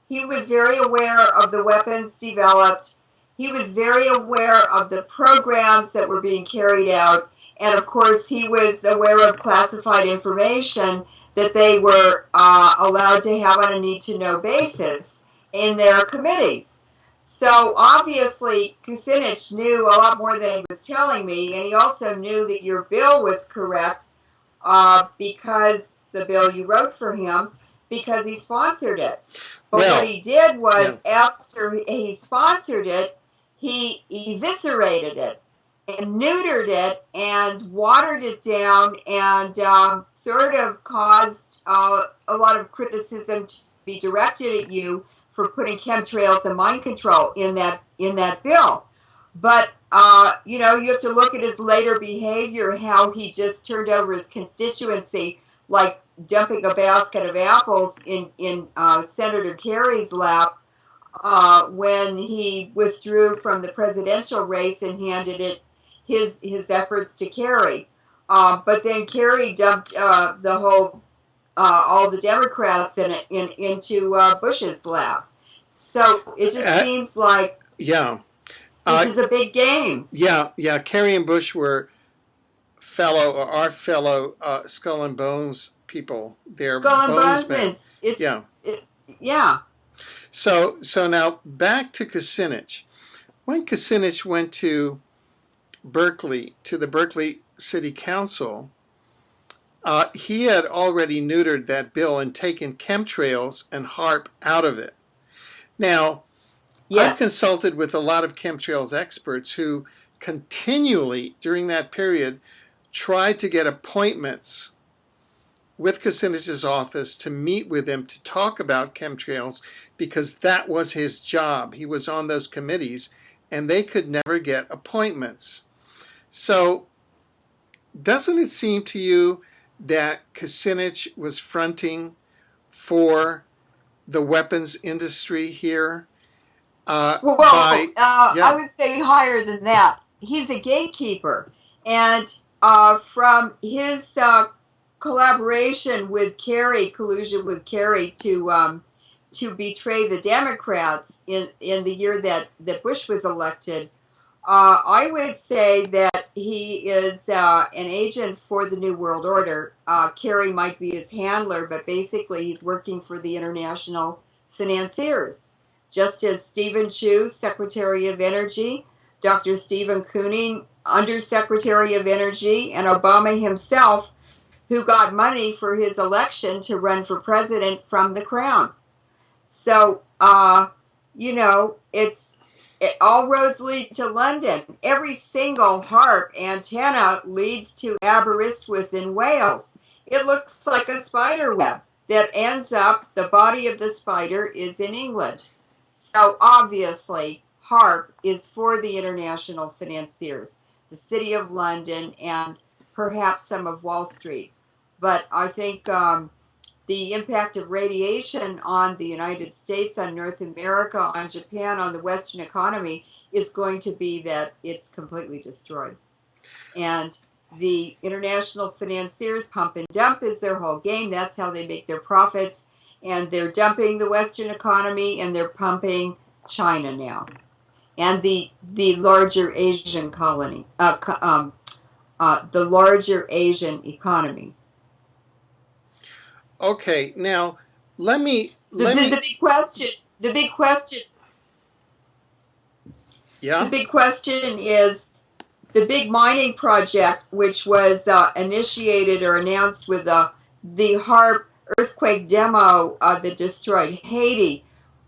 [SPEAKER 3] he was very aware of the weapons developed. He was very aware of the programs that were being carried out. And of course, he was aware of classified information that they were allowed to have on a need-to-know basis in their committees. So obviously, Kucinich knew a lot more than he was telling me, and he also knew that your bill was correct because the bill you wrote for him, because he sponsored it. But what he did was, after he sponsored it, he eviscerated it and neutered it and watered it down and sort of caused a lot of criticism to be directed at you for putting chemtrails and mind control in that bill. But you have to look at his later behavior, how he just turned over his constituency, like dumping a basket of apples in Senator Kerry's lap when he withdrew from the presidential race and handed it his efforts to Kerry. But then Kerry dumped the whole all the Democrats into Bush's lap. So it just seems like this is a big game.
[SPEAKER 1] Yeah. Kerry and Bush were our fellow Skull and Bones people. They're
[SPEAKER 3] Skull and
[SPEAKER 1] Bonesmen.
[SPEAKER 3] Bonesmen.
[SPEAKER 1] Yeah.
[SPEAKER 3] Yeah.
[SPEAKER 1] So now back to Kucinich. When Kucinich went to Berkeley, to the Berkeley City Council, he had already neutered that bill and taken chemtrails and HAARP out of it. Now, I've
[SPEAKER 3] Yes.
[SPEAKER 1] consulted with a lot of chemtrails experts who continually, during that period, tried to get appointments with Kucinich's office to meet with him to talk about chemtrails because that was his job. He was on those committees and they could never get appointments. So, doesn't it seem to you that Kucinich was fronting for the weapons industry here?
[SPEAKER 3] Well,
[SPEAKER 1] Yeah.
[SPEAKER 3] I would say higher than that. He's a gatekeeper, and from his collaboration with Kerry, collusion with Kerry to betray the Democrats in the year that Bush was elected, I would say that he is an agent for the New World Order. Kerry might be his handler, but basically he's working for the international financiers. Just as Stephen Chu, Secretary of Energy, Dr. Stephen Cooney, Undersecretary of Energy, and Obama himself, who got money for his election to run for president from the Crown. So, all roads lead to London. Every single HAARP antenna leads to Aberystwyth in Wales. It looks like a spider web that ends up, the body of the spider is in England. So obviously, HAARP is for the international financiers, the City of London, and perhaps some of Wall Street. But I think the impact of radiation on the United States, on North America, on Japan, on the Western economy is going to be that it's completely destroyed. And the international financiers, pump and dump is their whole game. That's how they make their profits. And they're dumping the Western economy and they're pumping China now. And the larger Asian colony, the larger Asian economy.
[SPEAKER 1] Okay, now let me.
[SPEAKER 3] The big question.
[SPEAKER 1] Yeah.
[SPEAKER 3] The big question is the big mining project, which was initiated or announced with the HAARP earthquake demo that destroyed Haiti.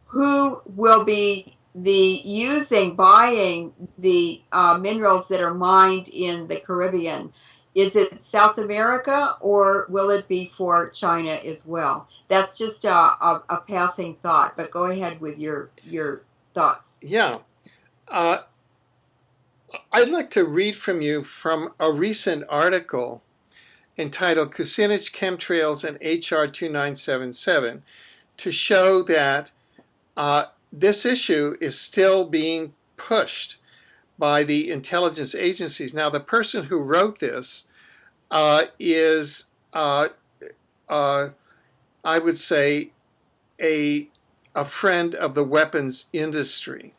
[SPEAKER 3] Who will be buying the minerals that are mined in the Caribbean? Is it South America, or will it be for China as well? That's just a passing thought, but go ahead with your thoughts.
[SPEAKER 1] Yeah. I'd like to read from you from a recent article entitled Kucinich, Chemtrails, and HR 2977 to show that this issue is still being pushed by the intelligence agencies. Now, the person who wrote this is, I would say, a friend of the weapons industry.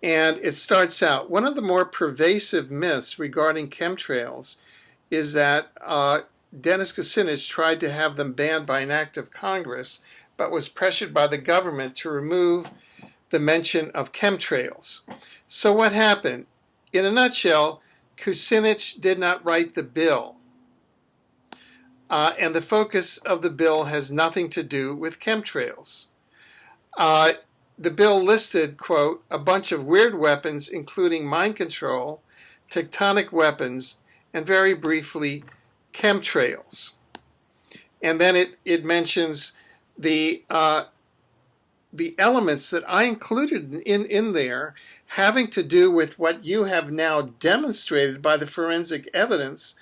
[SPEAKER 1] And it starts out, one of the more pervasive myths regarding chemtrails is that Dennis Kucinich tried to have them banned by an act of Congress, but was pressured by the government to remove the mention of chemtrails. So what happened? In a nutshell, Kucinich did not write the bill. And the focus of the bill has nothing to do with chemtrails. The bill listed, quote, a bunch of weird weapons, including mind control, tectonic weapons, and very briefly, chemtrails. And then it mentions the elements that I included in there having to do with what you have now demonstrated by the forensic evidence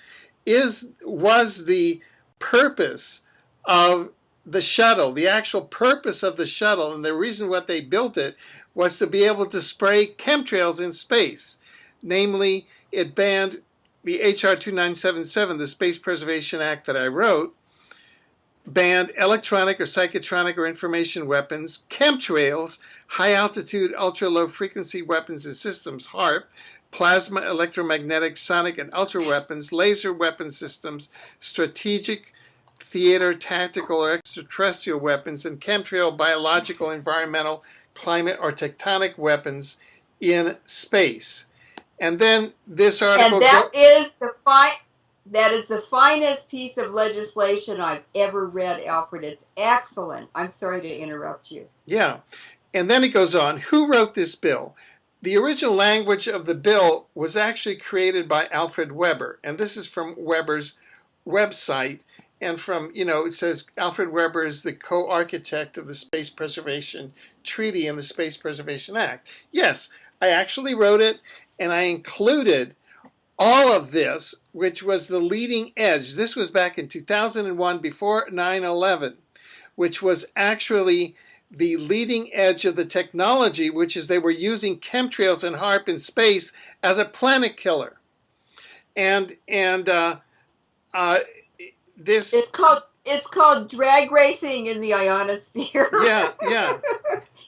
[SPEAKER 1] was the purpose of the shuttle, the actual purpose of the shuttle, and the reason what they built it was to be able to spray chemtrails in space. Namely, it banned the HR 2977, the Space Preservation Act that I wrote, banned electronic or psychotronic or information weapons, chemtrails, high-altitude, ultra-low frequency weapons and systems, HAARP, plasma, electromagnetic, sonic, and ultra weapons, laser weapon systems, strategic theater, tactical, or extraterrestrial weapons, and chemtrail, biological, environmental, climate, or tectonic weapons in space. And then this article...
[SPEAKER 3] And that is the finest piece of legislation I've ever read, Alfred. It's excellent. I'm sorry to interrupt you.
[SPEAKER 1] Yeah. And then it goes on. Who wrote this bill? The original language of the bill was actually created by Alfred Weber. And this is from Weber's website. And from, it says Alfred Weber is the co-architect of the Space Preservation Treaty and the Space Preservation Act. Yes, I actually wrote it, and I included all of this, which was the leading edge. This was back in 2001, before 9/11, which was actually the leading edge of the technology, which is they were using chemtrails and HAARP in space as a planet killer. And this...
[SPEAKER 3] It's called drag racing in the ionosphere.
[SPEAKER 1] Yeah.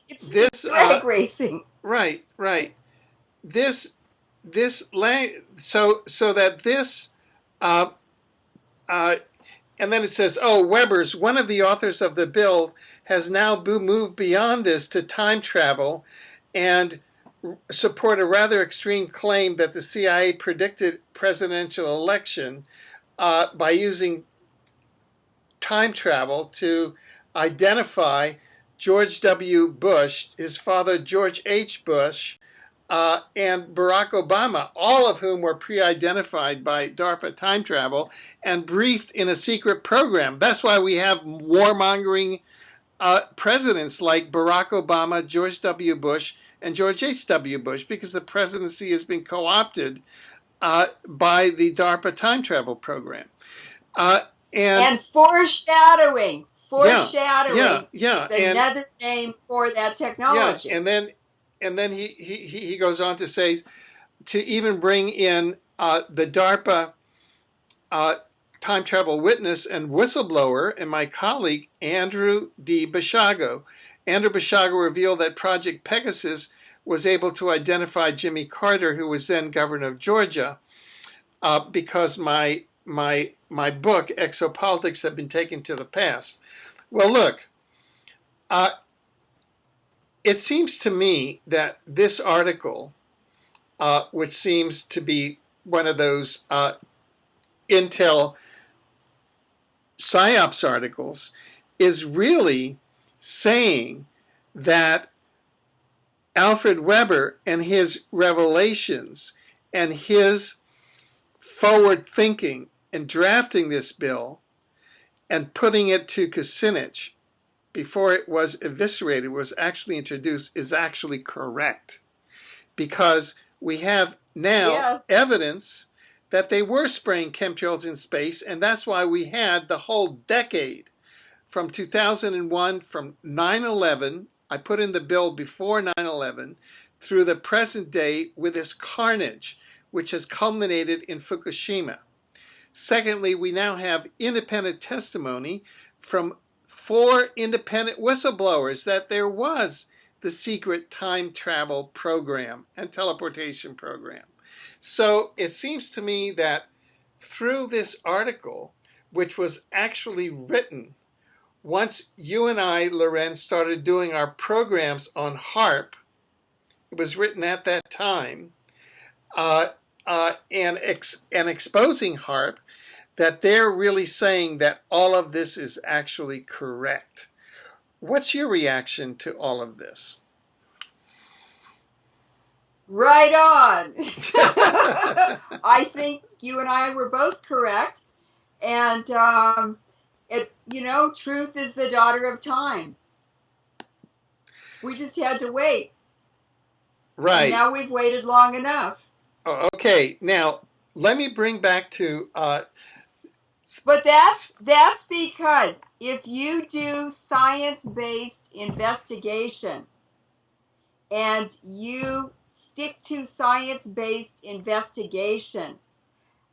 [SPEAKER 3] It's drag racing.
[SPEAKER 1] Right. So that this, and then it says, Weber's, one of the authors of the bill, has now moved beyond this to time travel and support a rather extreme claim that the CIA predicted presidential election by using time travel to identify George W. Bush, his father George H. Bush, and Barack Obama, all of whom were pre-identified by DARPA time travel and briefed in a secret program. That's why we have warmongering presidents like Barack Obama, George W. Bush, and George H.W. Bush, because the presidency has been co-opted by the DARPA time travel program.
[SPEAKER 3] And foreshadowing. Foreshadowing
[SPEAKER 1] is
[SPEAKER 3] another name for that technology.
[SPEAKER 1] Yeah, and then he goes on to say to even bring in the DARPA time travel witness and whistleblower and my colleague Andrew D. Bashago. Andrew Bashago revealed that Project Pegasus was able to identify Jimmy Carter, who was then governor of Georgia, because my book, Exopolitics, had been taken to the past. Well, look, it seems to me that this article, which seems to be one of those Intel PSYOPs articles, is really saying that Alfred Weber and his revelations and his forward thinking in drafting this bill and putting it to Kucinich before it was eviscerated, was actually introduced, is actually correct. Because we have now evidence that they were spraying chemtrails in space, and that's why we had the whole decade from 2001, from 9/11, I put in the bill before 9/11, through the present day with this carnage, which has culminated in Fukushima. Secondly, we now have independent testimony from 4 independent whistleblowers that there was the secret time travel program and teleportation program. So it seems to me that through this article, which was actually written once you and I, Leuren, started doing our programs on HAARP, it was written at that time, and exposing HAARP, that they're really saying that all of this is actually correct. What's your reaction to all of this?
[SPEAKER 3] Right on. I think you and I were both correct. And, truth is the daughter of time. We just had to wait.
[SPEAKER 1] Right.
[SPEAKER 3] And now we've waited long enough.
[SPEAKER 1] Okay. Now, let me bring back to...
[SPEAKER 3] But that's because if you do science-based investigation and you stick to science-based investigation,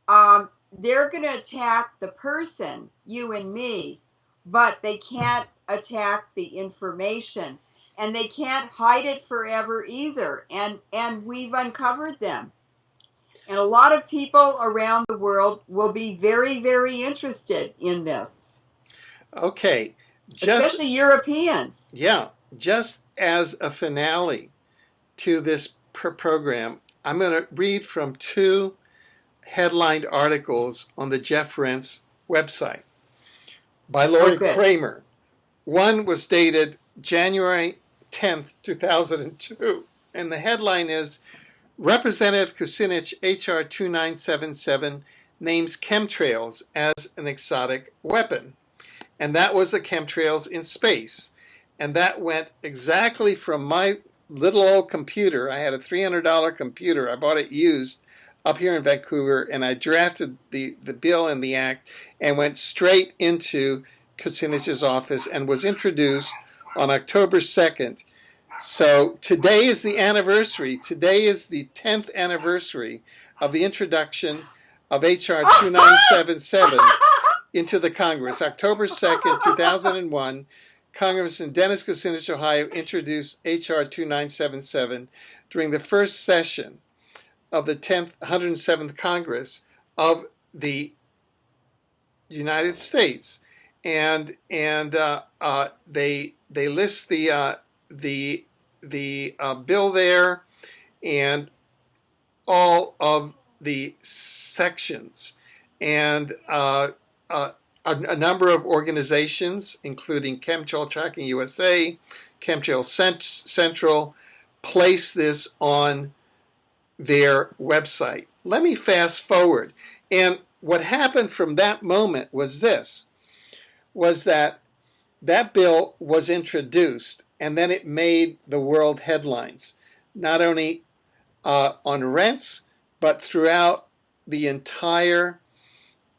[SPEAKER 3] they're going to attack the person, you and me, but they can't attack the information, and they can't hide it forever either. And we've uncovered them. And a lot of people around the world will be very, very interested in this.
[SPEAKER 1] Okay,
[SPEAKER 2] especially Europeans.
[SPEAKER 1] yeah, just as a finale to this program, I'm going to read from two headlined articles on the Jeff Rense website by Lauren Kramer. One was dated January 10th, 2002, and the headline is Representative Kucinich H.R. 2977 names chemtrails as an exotic weapon. And that was the chemtrails in space. And that went exactly from my little old computer. I had a $300 computer. I bought it used up here in Vancouver, and I drafted the bill and the act and went straight into Kucinich's office and was introduced on October 2nd. So today is the anniversary. Today is the 10th anniversary of the introduction of H.R. 2977 into the Congress. October 2nd, 2001, Congressman Dennis Kucinich, Ohio, introduced H.R. 2977 during the first session of the 107th Congress of the United States. And they list the bill there and all of the sections. And a number of organizations, including Chemtrail Tracking USA, Chemtrail Central, place this on their website. Let me fast forward. And what happened from that moment was this, was that bill was introduced, and then it made the world headlines, not only on Rense, but throughout the entire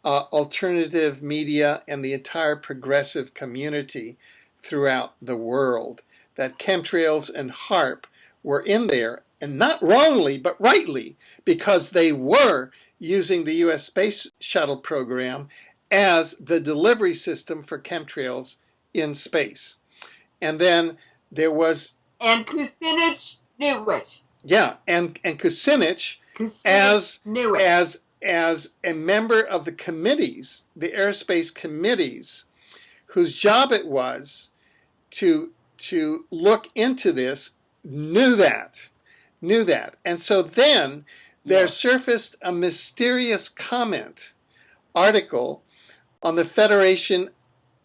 [SPEAKER 1] alternative media and the entire progressive community throughout the world, that chemtrails and HAARP were in there, and not wrongly, but rightly, because they were using the U.S. Space Shuttle program as the delivery system for chemtrails in space. And then there was...
[SPEAKER 2] And Kucinich knew it.
[SPEAKER 1] Yeah, and Kucinich
[SPEAKER 2] knew it.
[SPEAKER 1] As a member of the committees, the aerospace committees, whose job it was to look into this, knew that. And so then there surfaced a mysterious comment article on the Federation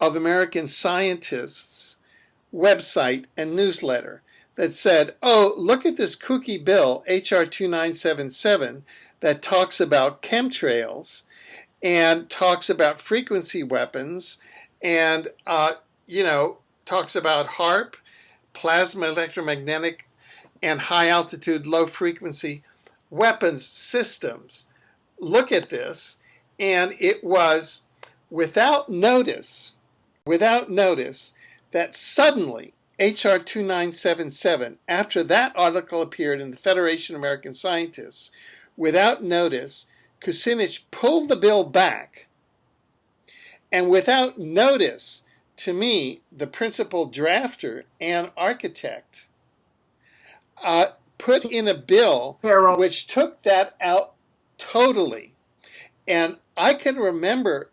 [SPEAKER 1] of American Scientists website and newsletter that said, oh, look at this kooky bill, H.R. 2977, that talks about chemtrails and talks about frequency weapons and, talks about HAARP, plasma electromagnetic and high altitude, low frequency weapons systems. Look at this. And it was without notice that suddenly H.R. 2977, after that article appeared in the Federation of American Scientists, without notice, Kucinich pulled the bill back. And without notice, to me, the principal drafter and architect put in a bill which took that out totally. And I can remember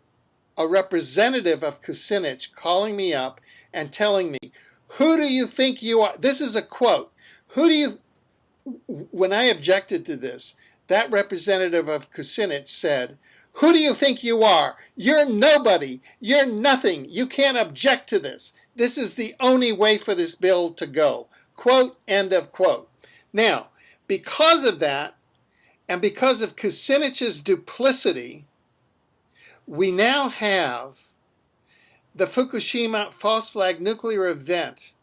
[SPEAKER 1] a representative of Kucinich calling me up and telling me, who do you think you are? This is a quote. When I objected to this, that representative of Kucinich said, who do you think you are? You're nobody. You're nothing. You can't object to this. This is the only way for this bill to go. Quote, end of quote. Now, because of that, and because of Kucinich's duplicity, we now have the Fukushima false flag nuclear event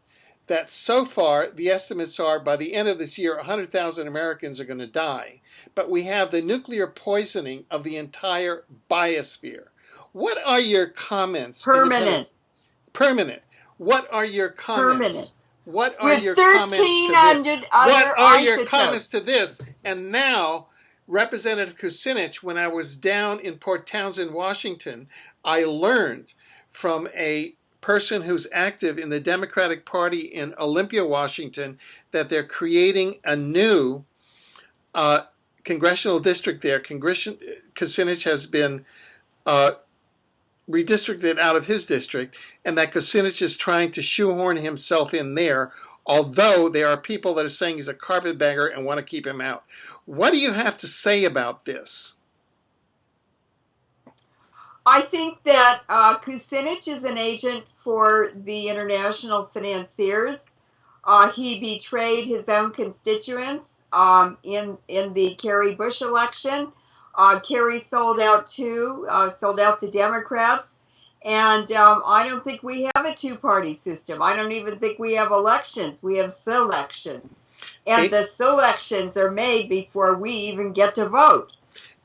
[SPEAKER 1] that so far, the estimates are by the end of this year, 100,000 Americans are going to die. But we have the nuclear poisoning of the entire biosphere. What are your comments?
[SPEAKER 2] Permanent.
[SPEAKER 1] What are your comments?
[SPEAKER 2] Permanent.
[SPEAKER 1] What are
[SPEAKER 2] With
[SPEAKER 1] your comments to this?
[SPEAKER 2] 1,300 other
[SPEAKER 1] What are your
[SPEAKER 2] isotopes?
[SPEAKER 1] comments to this? And now, Representative Kucinich, when I was down in Port Townsend, Washington, I learned from a person who's active in the Democratic Party in Olympia, Washington, that they're creating a new congressional district there. Kucinich has been redistricted out of his district, and that Kucinich is trying to shoehorn himself in there, although there are people that are saying he's a carpetbagger and want to keep him out. What do you have to say about this?
[SPEAKER 3] I think that Kucinich is an agent for the international financiers. He betrayed his own constituents in the Kerry Bush election. Kerry sold out the Democrats. And I don't think we have a two-party system. I don't even think we have elections. We have selections. And the selections are made before we even get to vote.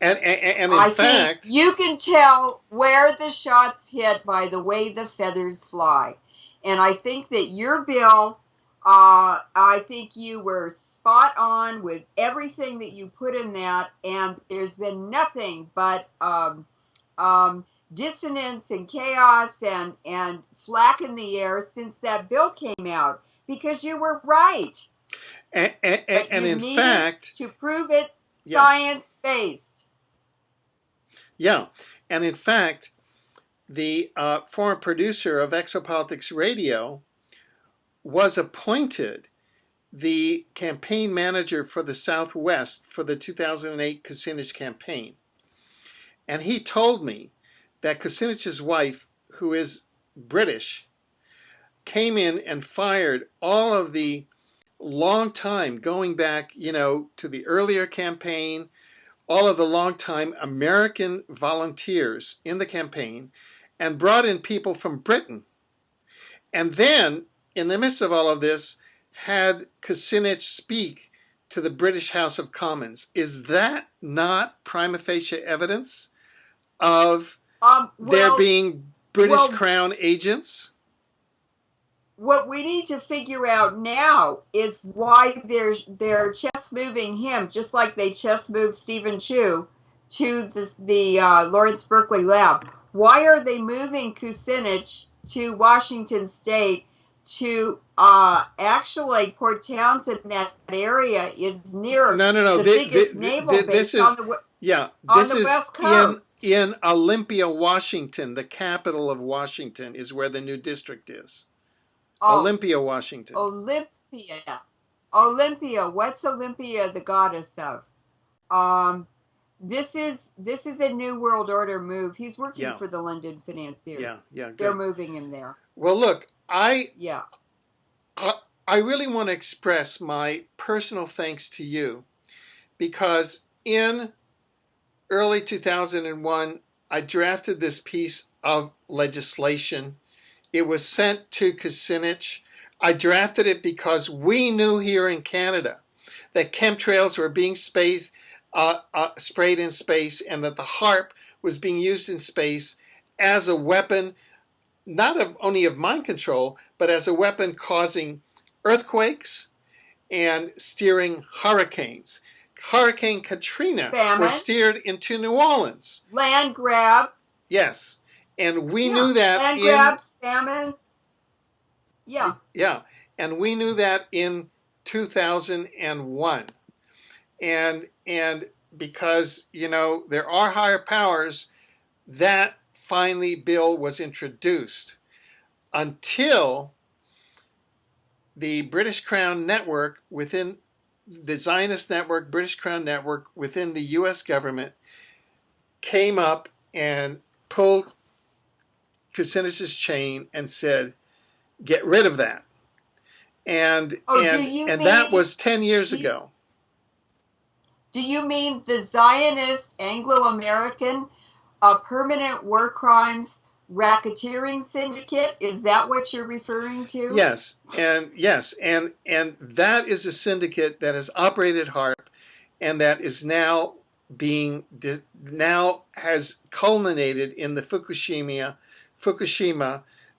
[SPEAKER 1] And in fact,
[SPEAKER 3] you can tell where the shots hit by the way the feathers fly. And I think that your bill, I think you were spot on with everything that you put in that. And there's been nothing but dissonance and chaos and flack in the air since that bill came out, because you were right.
[SPEAKER 1] And in fact,
[SPEAKER 3] to prove it science-based.
[SPEAKER 1] Yeah, and in fact, the former producer of Exopolitics Radio was appointed the campaign manager for the Southwest for the 2008 Kucinich campaign. And he told me that Kucinich's wife, who is British, came in and fired all of the long time, going back, to the earlier campaign, all of the long-time American volunteers in the campaign, and brought in people from Britain. And then, in the midst of all of this, had Kucinich speak to the British House of Commons. Is that not prima facie evidence of there being British Crown agents?
[SPEAKER 3] What we need to figure out now is why they're chess moving him, just like they chess moved Stephen Chu to the Lawrence Berkeley lab. Why are they moving Kucinich to Washington State to actually Port Townsend? That area is near the biggest naval base on the West Coast.
[SPEAKER 1] In Olympia, Washington, the capital of Washington, is where the new district is. Olympia, Washington.
[SPEAKER 3] Olympia. What's Olympia the goddess of? This is a New World Order move. He's working for the London financiers.
[SPEAKER 1] Yeah. Good.
[SPEAKER 3] They're moving him there.
[SPEAKER 1] Well, look, I really want to express my personal thanks to you, because in early 2001, I drafted this piece of legislation. It was sent to Kucinich. I drafted it because we knew here in Canada that chemtrails were being sprayed in space, and that the HAARP was being used in space as a weapon, not only of mind control, but as a weapon causing earthquakes and steering hurricanes. Hurricane Katrina was steered into New Orleans.
[SPEAKER 3] Land grabs.
[SPEAKER 1] Yes. And we knew that
[SPEAKER 3] land grabs, famine.
[SPEAKER 1] Yeah. And we knew that in 2001. And because, there are higher powers, that finally bill was introduced until the British Crown network within the Zionist network, British Crown network within the U.S. government came up and pulled Kucinich's chain and said, get rid of that. And that was 10 years ago.
[SPEAKER 3] Do you mean the Zionist Anglo-American permanent war crimes racketeering syndicate? Is that what you're referring to?
[SPEAKER 1] Yes, and that is a syndicate that has operated HAARP, and that is now has culminated in the Fukushima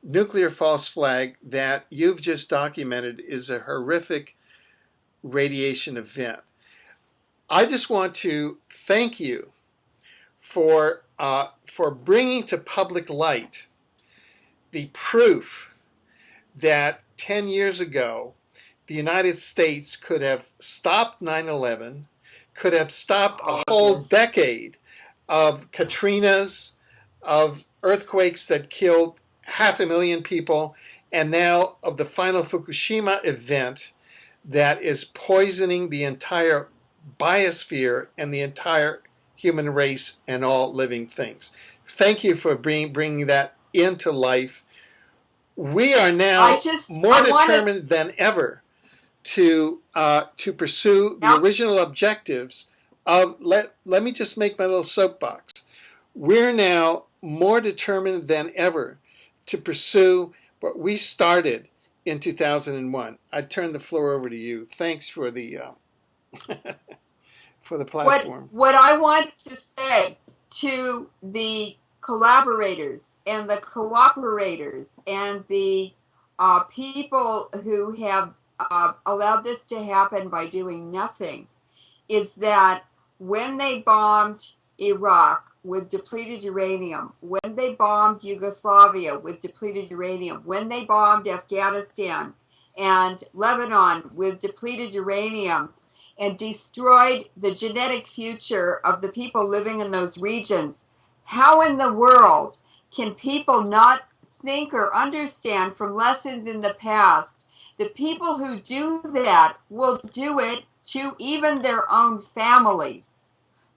[SPEAKER 1] nuclear false flag that you've just documented is a horrific radiation event. I just want to thank you for bringing to public light the proof that 10 years ago the United States could have stopped 9/11, could have stopped a whole decade of Katrinas, of earthquakes that killed 500,000 people, and now of the final Fukushima event that is poisoning the entire biosphere and the entire human race and all living things. Thank you for bringing that into life. We are now more determined than ever to pursue the original objectives of, let me just make my little soapbox. We're now more determined than ever to pursue what we started in 2001. I turn the floor over to you. Thanks for the for the platform.
[SPEAKER 3] What I want to say to the collaborators and the cooperators and the people who have allowed this to happen by doing nothing is that when they bombed Iraq with depleted uranium, when they bombed Yugoslavia with depleted uranium, when they bombed Afghanistan and Lebanon with depleted uranium and destroyed the genetic future of the people living in those regions, how in the world can people not think or understand from lessons in the past that people who do that will do it to even their own families,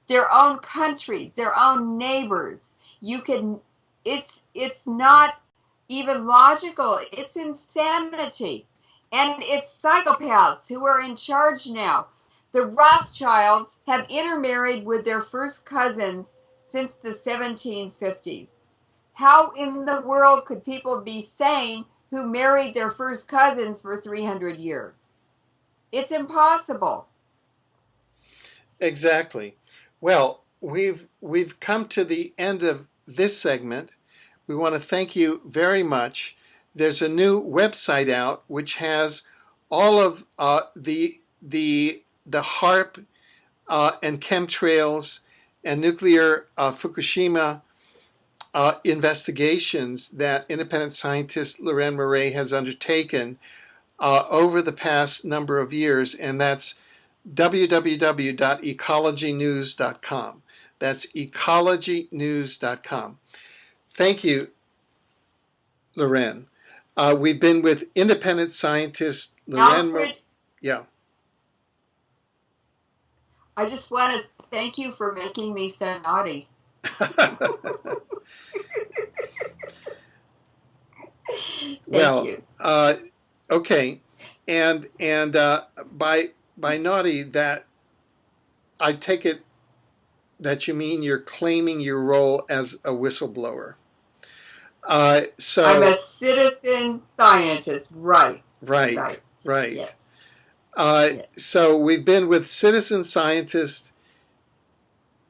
[SPEAKER 3] their own countries, their own neighbors? It's not even logical. It's insanity. And it's psychopaths who are in charge now. The Rothschilds have intermarried with their first cousins since the 1750s. How in the world could people be sane who married their first cousins for 300 years? It's impossible.
[SPEAKER 1] Exactly. Well, we've come to the end of this segment. We want to thank you very much. There's a new website out which has all of the HAARP and chemtrails and nuclear Fukushima investigations that independent scientist Leuren Moret has undertaken over the past number of years, and that's www.ecologynews.com. That's ecologynews.com. Thank you, Leuren. We've been with independent scientist Leuren Moret. Yeah.
[SPEAKER 3] I just want to thank you for making me so naughty.
[SPEAKER 1] Well, you. Okay, and by naughty, that I take it that you mean you're claiming your role as a whistleblower. So
[SPEAKER 3] I'm a citizen scientist, right?
[SPEAKER 1] Right.
[SPEAKER 3] Yes.
[SPEAKER 1] Yes. So we've been with citizen scientist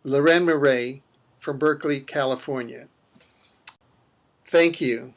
[SPEAKER 1] Leuren Moret from Berkeley, California. Thank you.